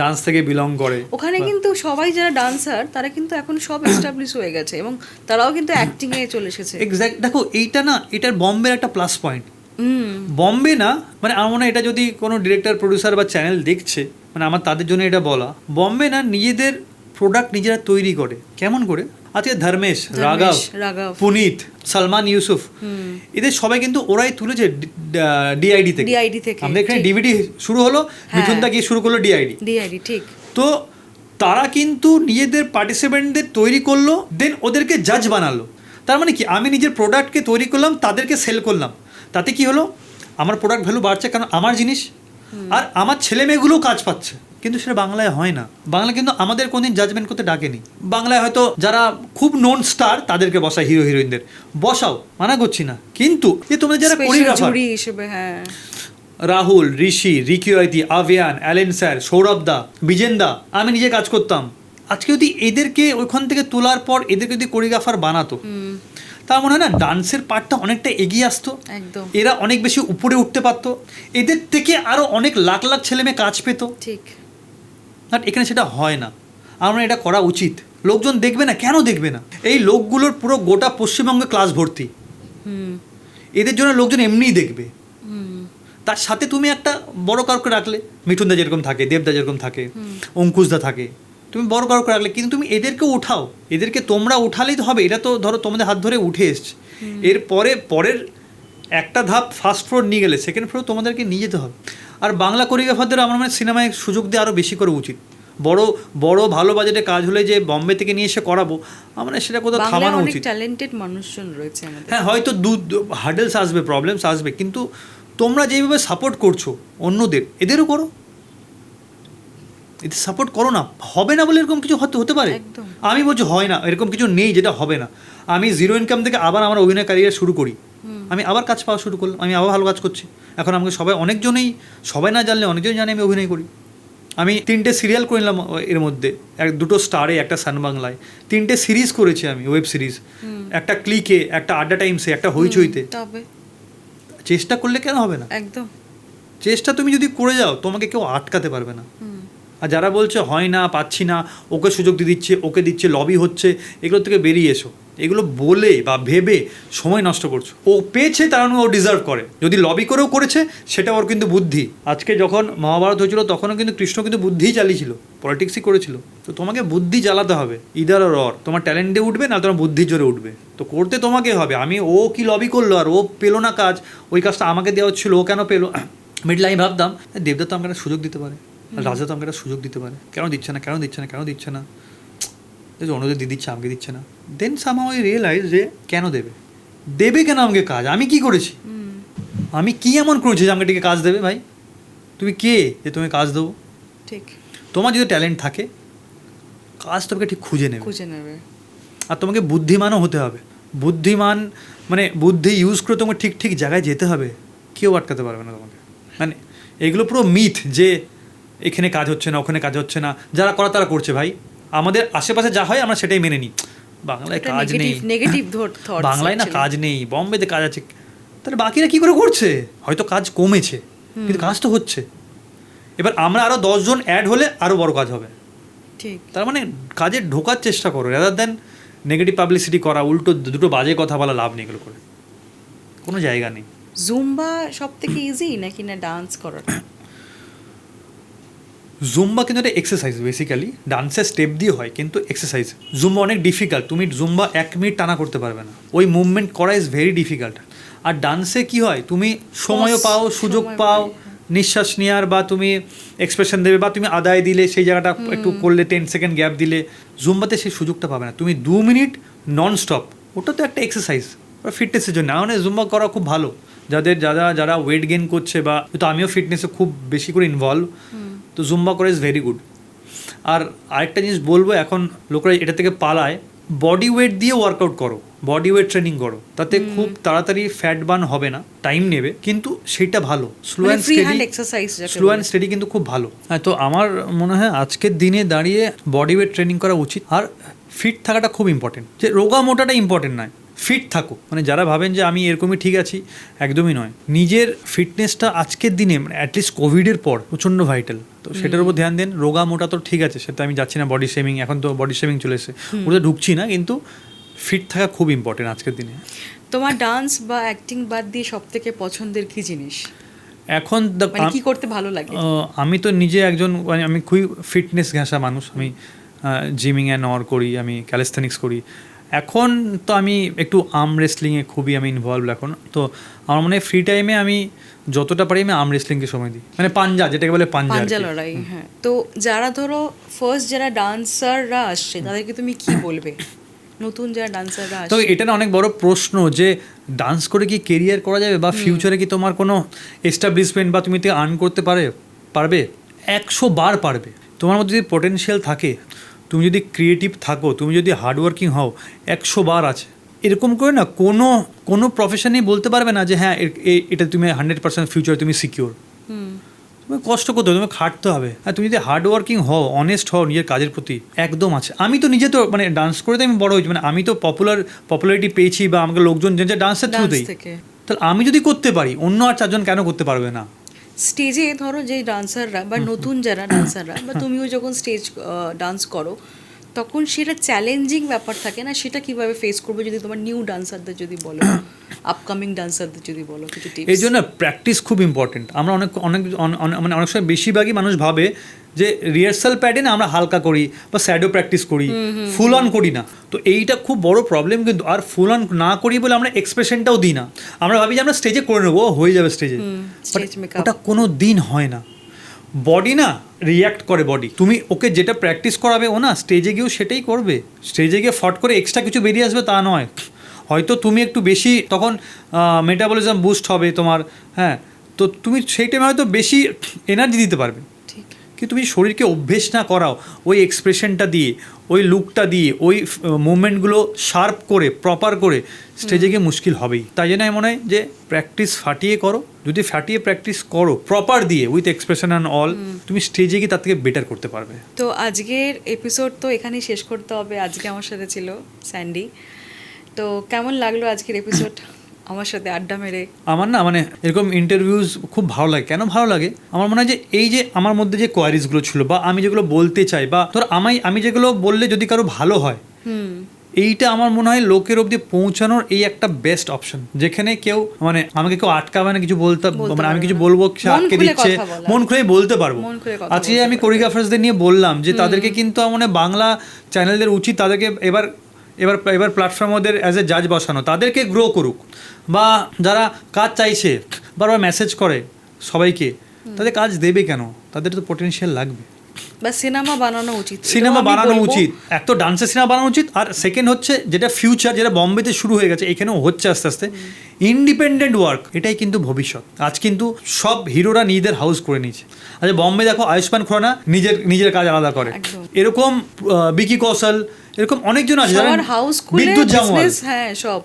ডান্স থেকে বিলং করে। ওখানে কিন্তু সবাই যারা ডান্সার তারা কিন্তু এখন সব এস্টাবলিশ হয়ে গেছে এবং তারাও কিন্তু অ্যাক্টিংয়ে চলে এসেছে। এক্স্যাক্ট। দেখো এইটা না, এটার বম্বের একটা প্লাস পয়েন্ট। বম্বে না, মানে আমার মনে হয় এটা যদি কোনো ডিরেক্টর প্রডিউসার বা চ্যানেল দেখছে, মানে আমার তাদের জন্য এটা বলা, বম্বে না নিজেদের প্রোডাক্ট নিজেরা তৈরি করে। কেমন করে? আজকে ধর্মেশ, রাঘব, পুনিত, সালমান ইউসুফ, এদের সবাই কিন্তু ওরাই তুলেছে ডিআইডি থেকে। আমাদের এখানে ডিভিডি শুরু হলো, মিথুনদা গিয়ে শুরু করলো ডিআইডি। ঠিক। তো তারা কিন্তু নিজেদের পার্টিসিপেন্টদের তৈরি করলো, দেন ওদেরকে জাজ বানালো। তার মানে কি, আমি নিজের প্রোডাক্টকে তৈরি করলাম, তাদেরকে সেল করলাম, তাতে কি হলো, আমার প্রোডাক্ট ভ্যালু বাড়ছে, কারণ আমার জিনিস, আর আমার ছেলে মেয়েগুলোও কাজ পাচ্ছে। কিন্তু সেটা বাংলায় হয় না। বাংলা কিন্তু আমাদের কোনদিন জাজমেন্ট করতে ডাকেনি। বাংলায় হয়তো যারা খুব নোন স্টার তাদেরকে বসায়, হিরো হিরোইনদের বসাও, মানা করছি না, কিন্তু যে তোমরা যারা কোরিওগ্রাফার হিসেবে, রাহুল, ঋষি, রিকি ওয়াইতি, আভিয়ান, অ্যালেন স্যার, সৌরভ দা, বিজেন দা, আমি নিজে কাজ করতাম। আজকে যদি এদেরকে ওইখান থেকে তোলার পর এদেরকে যদি কোরিওগ্রাফার বানাতো, তার মনে হয় না ডান্সের পার্টটা অনেকটা এগিয়ে আসতো, একদম এরা অনেক বেশি উপরে উঠতে পারতো, এদের থেকে আরও অনেক লাখ লাখ ছেলে মেয়ে কাজ পেতো। ঠিক। বাট এখানে সেটা হয় না। আমরা এটা করা উচিত। লোকজন দেখবে না, কেন দেখবে না? এই লোকগুলোর পুরো গোটা পশ্চিমবঙ্গে ক্লাস ভর্তি, এদের জন্য লোকজন এমনিই দেখবে। তার সাথে তুমি একটা বড় কাউকে রাখলে, মিঠুনদা যেরকম থাকে, দেবদা যেরকম থাকে, অঙ্কুশদা থাকে, তুমি বড় কাউকে রাখলে, কিন্তু তুমি এদেরকে উঠাও, এদেরকে তোমরা উঠালেই তো হবে। এটা তো ধরো তোমাদের হাত ধরে উঠে এসছে, এরপরে পরের একটা ধাপ ফার্স্ট ফ্লোর নিয়ে গেলে সেকেন্ড ফ্লোর তোমাদেরকে নিয়ে যেতে হবে। আর বাংলা কোরিওগ্রাফারদের আমার মনে হয় সিনেমায় সুযোগ দিয়ে আরও বেশি করে উচিত। বড় বড় ভালো বাজেটে কাজ হলে যে বম্বে থেকে নিয়ে এসে করাবো, আমার সেটা কোথাও থামানো অনেক উচিত। ট্যালেন্টেড মানুষজন রয়েছে আমাদের। হ্যাঁ, হয়তো হার্ডেলস আসবে, প্রবলেমস আসবে, কিন্তু তোমরা যেভাবে সাপোর্ট করছো অন্যদের, এদেরও করো, এদের সাপোর্ট করো না। হবে না বলে এরকম কিছু হতে পারে? আমি বলছি হয় না, এরকম কিছু নেই যেটা হবে না। আমি জিরো ইনকাম থেকে আবার আমার অভিনয় ক্যারিয়ার শুরু করি, আমি আবার কাজ পাওয়া শুরু করলাম, আমি আবার ভালো কাজ করছি। এখন আমাকে অনেকজনেই, সবাই না জানলে অনেকজন জানে আমি অভিনয় করি। আমি 3টে সিরিয়াল করে নিলাম এর মধ্যে, 2টো স্টারে, একটা সান বাংলায়, 3টে সিরিজ করেছি আমি, ওয়েব সিরিজ, একটা ক্লিকে, একটা আড্ডা টাইমসে, একটা হইচইতে। চেষ্টা করলে কেন হবে না? একদম চেষ্টা তুমি যদি করে যাও, তোমাকে কেউ আটকাতে পারবে না। আর যারা বলছে হয় না, পাচ্ছি না, ওকে সুযোগ দিয়ে দিচ্ছে, ওকে দিচ্ছে, লবি হচ্ছে, এগুলো থেকে বেরিয়ে এসো। এগুলো বলে বা ভেবে সময় নষ্ট করছো। ও পেয়েছে তার ও ডিজার্ভ করে, যদি লবি করেও করেছে সেটা ওর কিন্তু বুদ্ধি। আজকে যখন মহাভারত হয়েছিল তখনও কিন্তু কৃষ্ণ কিন্তু বুদ্ধিই চালিয়েছিল, পলিটিক্সই করেছিল। তো তোমাকে বুদ্ধি চালাতে হবে, ইদার অর। তোমার ট্যালেন্টে উঠবে না তোমার বুদ্ধির জোরে উঠবে, তো করতে তোমাকে হবে। ও কি লবি করলো আর ও পেলো না কাজ, ওই কাজটা আমাকে দেওয়া হচ্ছিল, ও কেন পেলো? মিডলে আমি ভাবতাম দেবদা তো আমাকে একটা সুযোগ দিতে পারে, রাজা তো আমাকে একটা সুযোগ দিতে পারে, কেন দিচ্ছে না, কেন দিচ্ছে না, কেন দিচ্ছে না? অন্যদের দিয়ে দিচ্ছে, আমাকে দিচ্ছে না। দেন সামহাউ আই রিয়েলাইজ যে কেন দেবে কেন আমাকে কাজ? আমি কি করেছি? আমি কি এমন করেছি যে আমাকে টিকে কাজ দেবে? ভাই তুমি কে যে তুমি কাজ দেবো? ঠিক। তোমার যদি ট্যালেন্ট থাকে, কাজ তোমাকে ঠিক খুঁজে নেবে। আর তোমাকে বুদ্ধিমানও হতে হবে। বুদ্ধিমান মানে বুদ্ধি ইউজ করে তোমাকে ঠিক ঠিক জায়গায় যেতে হবে, কেউ আটকাতে পারবে না তোমাকে। মানে এগুলো পুরো মিথ যে এখানে কাজ হচ্ছে না, ওখানে কাজ হচ্ছে না, যারা করা তারা করছে। ভাই আমাদের আশেপাশে যা হয় আমরা সেটাই মেনে নিই। বাংলায় কাজ নেই, বাংলায় না কাজ নেই, বম্বেতে কাজ আছে, তাহলে বাকিরা কী করে করছে? হয়তো কাজ কমেছে, কিন্তু কাজ তো হচ্ছে। এবার আমরা আরও 10 জন অ্যাড হলে আরও বড় কাজ হবে। ঠিক। তার মানে কাজে ঢোকার চেষ্টা করো, রাদার দেন নেগেটিভ পাবলিসিটি করা, উল্টো দুটো বাজে কথা বলা, লাভ নেই এগুলো করে, কোনো জায়গা নেই। জুম্বা সব থেকে ইজি নাকি না ডান্স করাটা? জুম্বা কিন্তু একটা এক্সারসাইজ, বেসিক্যালি ডান্সের স্টেপ দিয়ে হয়, কিন্তু এক্সারসাইজ। জুম্বা অনেক ডিফিকাল্ট, তুমি জুম্বা 1 মিনিট টানা করতে পারবে না, ওই মুভমেন্ট করা ইজ ভেরি ডিফিকাল্ট। আর ডান্সে কি হয়, তুমি সময়ও পাও, সুযোগ পাও নিঃশ্বাস নেওয়ার, বা তুমি এক্সপ্রেশন দেবে, বা তুমি আদায় দিলে সেই জায়গাটা একটু করলে, 10 সেকেন্ড গ্যাপ দিলে। জুম্বাতে সেই সুযোগটা পাবে না, তুমি 2 মিনিট নন স্টপ, ওটা তো একটা এক্সারসাইজ, ওটা ফিটনেসের জন্য। মানে জুম্বা করা খুব ভালো যারা ওয়েট গেইন করছে, বা তো আমিও ফিটনেসে খুব বেশি করে ইনভলভ, তো জুম্বা করা ইজ ভেরি গুড। আর আরেকটা জিনিস বলবো, এখন লোকরা এটা থেকে পালায়, বডি ওয়েট দিয়ে ওয়ার্কআউট করো, বডি ওয়েট ট্রেনিং করো, তাতে খুব তাড়াতাড়ি ফ্যাট বার্ন হবে না, টাইম নেবে, কিন্তু সেটা ভালো। স্লো অ্যান্ড স্টেডি কিন্তু খুব ভালো। হ্যাঁ, তো আমার মনে হয় আজকের দিনে দাঁড়িয়ে বডি ওয়েট ট্রেনিং করা উচিত। আর ফিট থাকাটা খুব ইম্পর্টেন্ট, যে রোগা মোটাটা ইম্পর্টেন্ট নয়, ফিট থাকো। মানে যারা ভাবেন যে আমি এরকমই ঠিক আছি, একদমই নয়। নিজের ফিটনেসটা আজকের দিনে মানে অ্যাটলিস্ট কোভিডের পর প্রচণ্ড ভাইটাল, তো সেটার উপর ধ্যান দেন। রোগা মোটা তো ঠিক আছে, সেটা আমি যাচ্ছি না বডি শেমিং, এখন তো বডি শেমিং চলে এসেছে, ওটা ঢুকছি না, কিন্তু ফিট থাকা খুব ইম্পর্টেন্ট আজকের দিনে। তোমার ডান্স বা অ্যাক্টিং বাদ দিয়ে সব থেকে পছন্দের কী জিনিস এখন? কি করতে ভালো লাগে? আমি তো নিজে একজন, আমি খুবই ফিটনেস ঘেঁষা মানুষ, আমি জিমিং অ্যান্ড অর করি, আমি ক্যালিস্থেনিক্স করি। এখন তো আমি একটু আর্ম রেসলিংয়ে খুবই আমি ইনভলভ এখন। তো আমার মনে হয় ফ্রি টাইমে আমি যতটা পারি আমি আর্ম রেসলিংকে সময় দিই, মানে পাঞ্জা, যেটাকে বলে পাঞ্জা লড়াই। হ্যাঁ, তো যারা ধরো ফার্স্ট যারা ডান্সাররা আসছে তাদেরকে তুমি কি বলবে, নতুন যারা ডান্সাররা আসছে? তো এটা না অনেক বড় প্রশ্ন, যে ডান্স করে কি কেরিয়ার করা যাবে, বা ফিউচারে কি তোমার কোনো এস্টাবলিশমেন্ট বা তুমি আর্ন করতে পারবে? 100 বার পারবে। তোমার মধ্যে যদি পটেনশিয়াল থাকে, তুমি যদি ক্রিয়েটিভ থাকো, তুমি যদি হার্ডওয়ার্কিং হও, 100 বার আছে। এরকম করে না কোনো প্রফেশনেই বলতে পারবে না যে হ্যাঁ এটা তুমি 100% ফিউচার তুমি সিকিওর। তুমি কষ্ট করতে হবে, তুমি খাটতে হবে, আর তুমি যদি হার্ড ওয়ার্কিং হও, অনেস্ট হও নিজের কাজের প্রতি, একদম আছে। আমি তো নিজে তো মানে ডান্স করে তো আমি বড় হয়েছি, মানে আমি তো পপুলারিটি পেয়েছি বা আমাকে লোকজন জেনেছে ডান্সের থ্রুতেই। তাহলে আমি যদি করতে পারি, অন্য আর 4 জন কেন করতে পারবে না? স্টেজে ধরো যে ডান্সাররা বা নতুন যারা ডান্সাররা বা তুমিও যখন স্টেজ ডান্স করো, তখন সেটা চ্যালেঞ্জিং ব্যাপার থাকে না, সেটা কিভাবে ফেস করবে যদি তোমার নিউ ডান্সারদের যদি বলো, আপকামিং ডান্সারদের যদি বলো কিছু টিপস। এই জন্য প্র্যাকটিস খুব ইম্পর্টেন্ট। আমরা মানে অনেক সময় বেশিরভাগই মানুষ ভাবে যে রিহার্সাল প্যাডে না আমরা হালকা করি বা স্যাডো প্র্যাকটিস করি, ফুল অন করি না। তো এইটা খুব বড় প্রবলেম কিন্তু। আর ফুল অন না করি বলে আমরা এক্সপ্রেশনটাও দিই না, আমরা ভাবি যে আমরা স্টেজে করে নেবো, হয়ে যাবে স্টেজে। ওটা কোনো দিন হয় না। বডি না রিয়্যাক্ট করে, বডি তুমি ওকে যেটা প্র্যাকটিস করাবে ও না স্টেজে গিয়েও সেটাই করবে। স্টেজে গিয়ে ফট করে এক্সট্রা কিছু বেরিয়ে আসবে তা নয়। হয়তো তুমি একটু বেশি তখন মেটাবলিজম বুস্ট হবে তোমার, হ্যাঁ, তো তুমি সেই টাইমে হয়তো বেশি এনার্জি দিতে পারবে। কিন্তু তুমি শরীরকে অভ্যেস না করাও ওই এক্সপ্রেশনটা দিয়ে, ওই লুকটা দিয়ে, ওই মুভমেন্টগুলো শার্প করে প্রপার করে, স্টেজে গিয়ে মুশকিল হবেই। তাই জন্য আমি মনে হয় যে প্র্যাকটিস ফাটিয়ে করো। যদি ফাটিয়ে প্র্যাকটিস করো প্রপার দিয়ে উইথ এক্সপ্রেশন অ্যান্ড অল, তুমি স্টেজে গিয়ে তার থেকে বেটার করতে পারবে। তো আজকের এপিসোড তো এখানেই শেষ করতে হবে। আজকে আমার সাথে ছিল স্যান্ডি। তো কেমন লাগলো আজকের এপিসোড আমার সাথে আড্ডা মেরে? আমার না মানে এরকম ইন্টারভিউজ খুব ভালো লাগে। কেন ভালো লাগে? আমার মনে হয় যে এই যে আমার মধ্যে যে কোয়ারিজগুলো ছিল বা আমি যেগুলো বলতে চাই, বা ধর আমি যেগুলো বললে যদি কারো ভালো হয়, এইটা আমার মনে হয় লোকের অবধি পৌঁছানোর এই একটা বেস্ট অপশন, যেখানে কেউ মানে আমাকে কেউ আটকাবে না কিছু বলতে, মানে আমি কিছু বলবো সে আটকে দিচ্ছে, মন খুলে বলতে পারবো। আজকে আমি কোরিওগ্রাফার্সদের নিয়ে বললাম যে তাদেরকে কিন্তু মানে বাংলা চ্যানেলদের উচিত তাদেরকে এবার প্ল্যাটফর্ম ওদের অ্যাজ এ জাজ বসানো, তাদেরকে গ্রো করুক। বা যারা কাজ চাইছে বারবার মেসেজ করে সবাইকে, তাদের কাজ দেবে কেন? তাদের তো পোটেনশিয়াল লাগবে। বা সিনেমা বানানো উচিত, এক তো ডান্সের সিনেমা বানানো উচিত। আর সেকেন্ড হচ্ছে যেটা ফিউচার, যেটা বম্বেতে শুরু হয়ে গেছে, এখানেও হচ্ছে আস্তে আস্তে, ইন্ডিপেন্ডেন্ট ওয়ার্ক, এটাই কিন্তু ভবিষ্যৎ। আজ কিন্তু সব হিরোরা নিজেদের হাউস করে নিয়েছে। আচ্ছা বম্বে দেখো, আয়ুষ্মান খুরানা নিজের কাজ আলাদা করে, এরকম বিকি কৌশল, এরকম অনেকজন আছে, বিদ্যুৎ জামওয়াল, হ্যাঁ সব।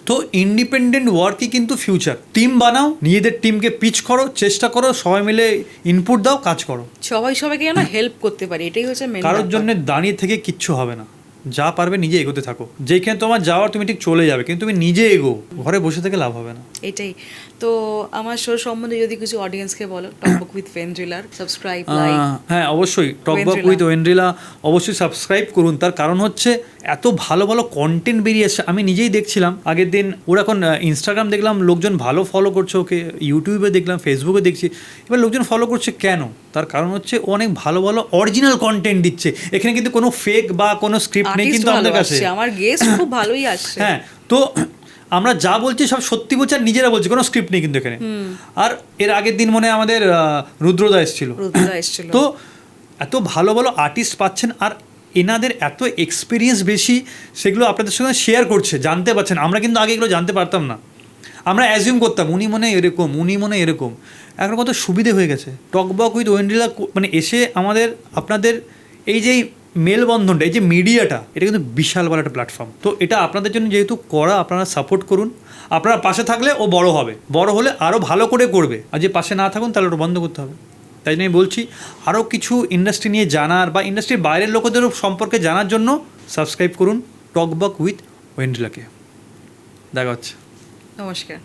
তো ইন্ডিপেন্ডেন্ট ওয়ার্কই কিন্তু ফিউচার। টিম বানাও, নিজেদের টিমকে পিচ করো, চেষ্টা করো, সবাই মিলে ইনপুট দাও, কাজ করো, সবাইকে যেন হেল্প করতে পারি, এটাই হচ্ছে মেন। কারোর জন্য দাঁড়িয়ে থেকে কিচ্ছু হবে না। যা পারবে নিজে এগোতে থাকো, যেখানে তোমার যাওয়ার তুমি ঠিক চলে যাবে, কিন্তু তুমি নিজে এগো, ঘরে বসে থেকে লাভ হবে না। এটাই তো। আমার শো সম্বন্ধে যদি কিছু অডিয়েন্সকে বলো, টকবক উইথ ওয়েন্দ্রিলা সাবস্ক্রাইব, লাইক। হ্যাঁ অবশ্যই টকবক উইথ ওয়েন্দ্রিলা অবশ্যই সাবস্ক্রাইব করুন। তার কারণ হচ্ছে এত ভালো ভালো কন্টেন্ট বেরিয়ে আসছে। আমি নিজেই দেখছিলাম আগের দিন, ওর এখন ইনস্টাগ্রাম দেখলাম লোকজন ভালো ফলো করছে ওকে, ইউটিউবে দেখলাম, ফেসবুকে দেখছি। এবার লোকজন ফলো করছে কেন? তার কারণ হচ্ছে ও অনেক ভালো ভালো অরিজিনাল কন্টেন্ট দিচ্ছে। এখানে কিন্তু কোনো ফেক বা কোনো স্ক্রিপ্ট নেই কিন্তু আমাদের কাছে। আমার গেস্ট খুব ভালোই আসছে। হ্যাঁ, তো আমরা যা বলছি সব সত্যি বলছি, আর নিজেরা বলছি, কোনো স্ক্রিপ্ট নেই কিন্তু এখানে। আর এর আগের দিন মনে হয় আমাদের রুদ্রদা এসেছিল। তো এত ভালো ভালো আর্টিস্ট পাচ্ছেন, আর এনাদের এত এক্সপিরিয়েন্স বেশি, সেগুলো আপনাদের সঙ্গে শেয়ার করছে, জানতে পারছেন। আমরা কিন্তু আগে এগুলো জানতে পারতাম না, আমরা অ্যাজিউম করতাম উনি মনে হয় এরকম। এখন কত সুবিধে হয়ে গেছে। টকবক উইথ ওয়েন্দ্রিলা মানে এসে আপনাদের এই যে মেলবন্ধনটা, এই যে মিডিয়াটা, এটা কিন্তু বিশাল বড় একটা প্ল্যাটফর্ম। তো এটা আপনাদের জন্য যেহেতু করা, আপনারা সাপোর্ট করুন। আপনারা পাশে থাকলে ও বড় হবে, বড় হলে আরও ভালো করে করবে। আর যে পাশে না থাকুন তাহলে ওটা বন্ধ করতে হবে। তাই জন্য আমি বলছি, আরও কিছু ইন্ডাস্ট্রি নিয়ে জানার বা ইন্ডাস্ট্রির বাইরের লোকদেরও সম্পর্কে জানার জন্য সাবস্ক্রাইব করুন টকবক উইথ ওয়েন্দ্রিলাকে। দেখা হচ্ছে। নমস্কার।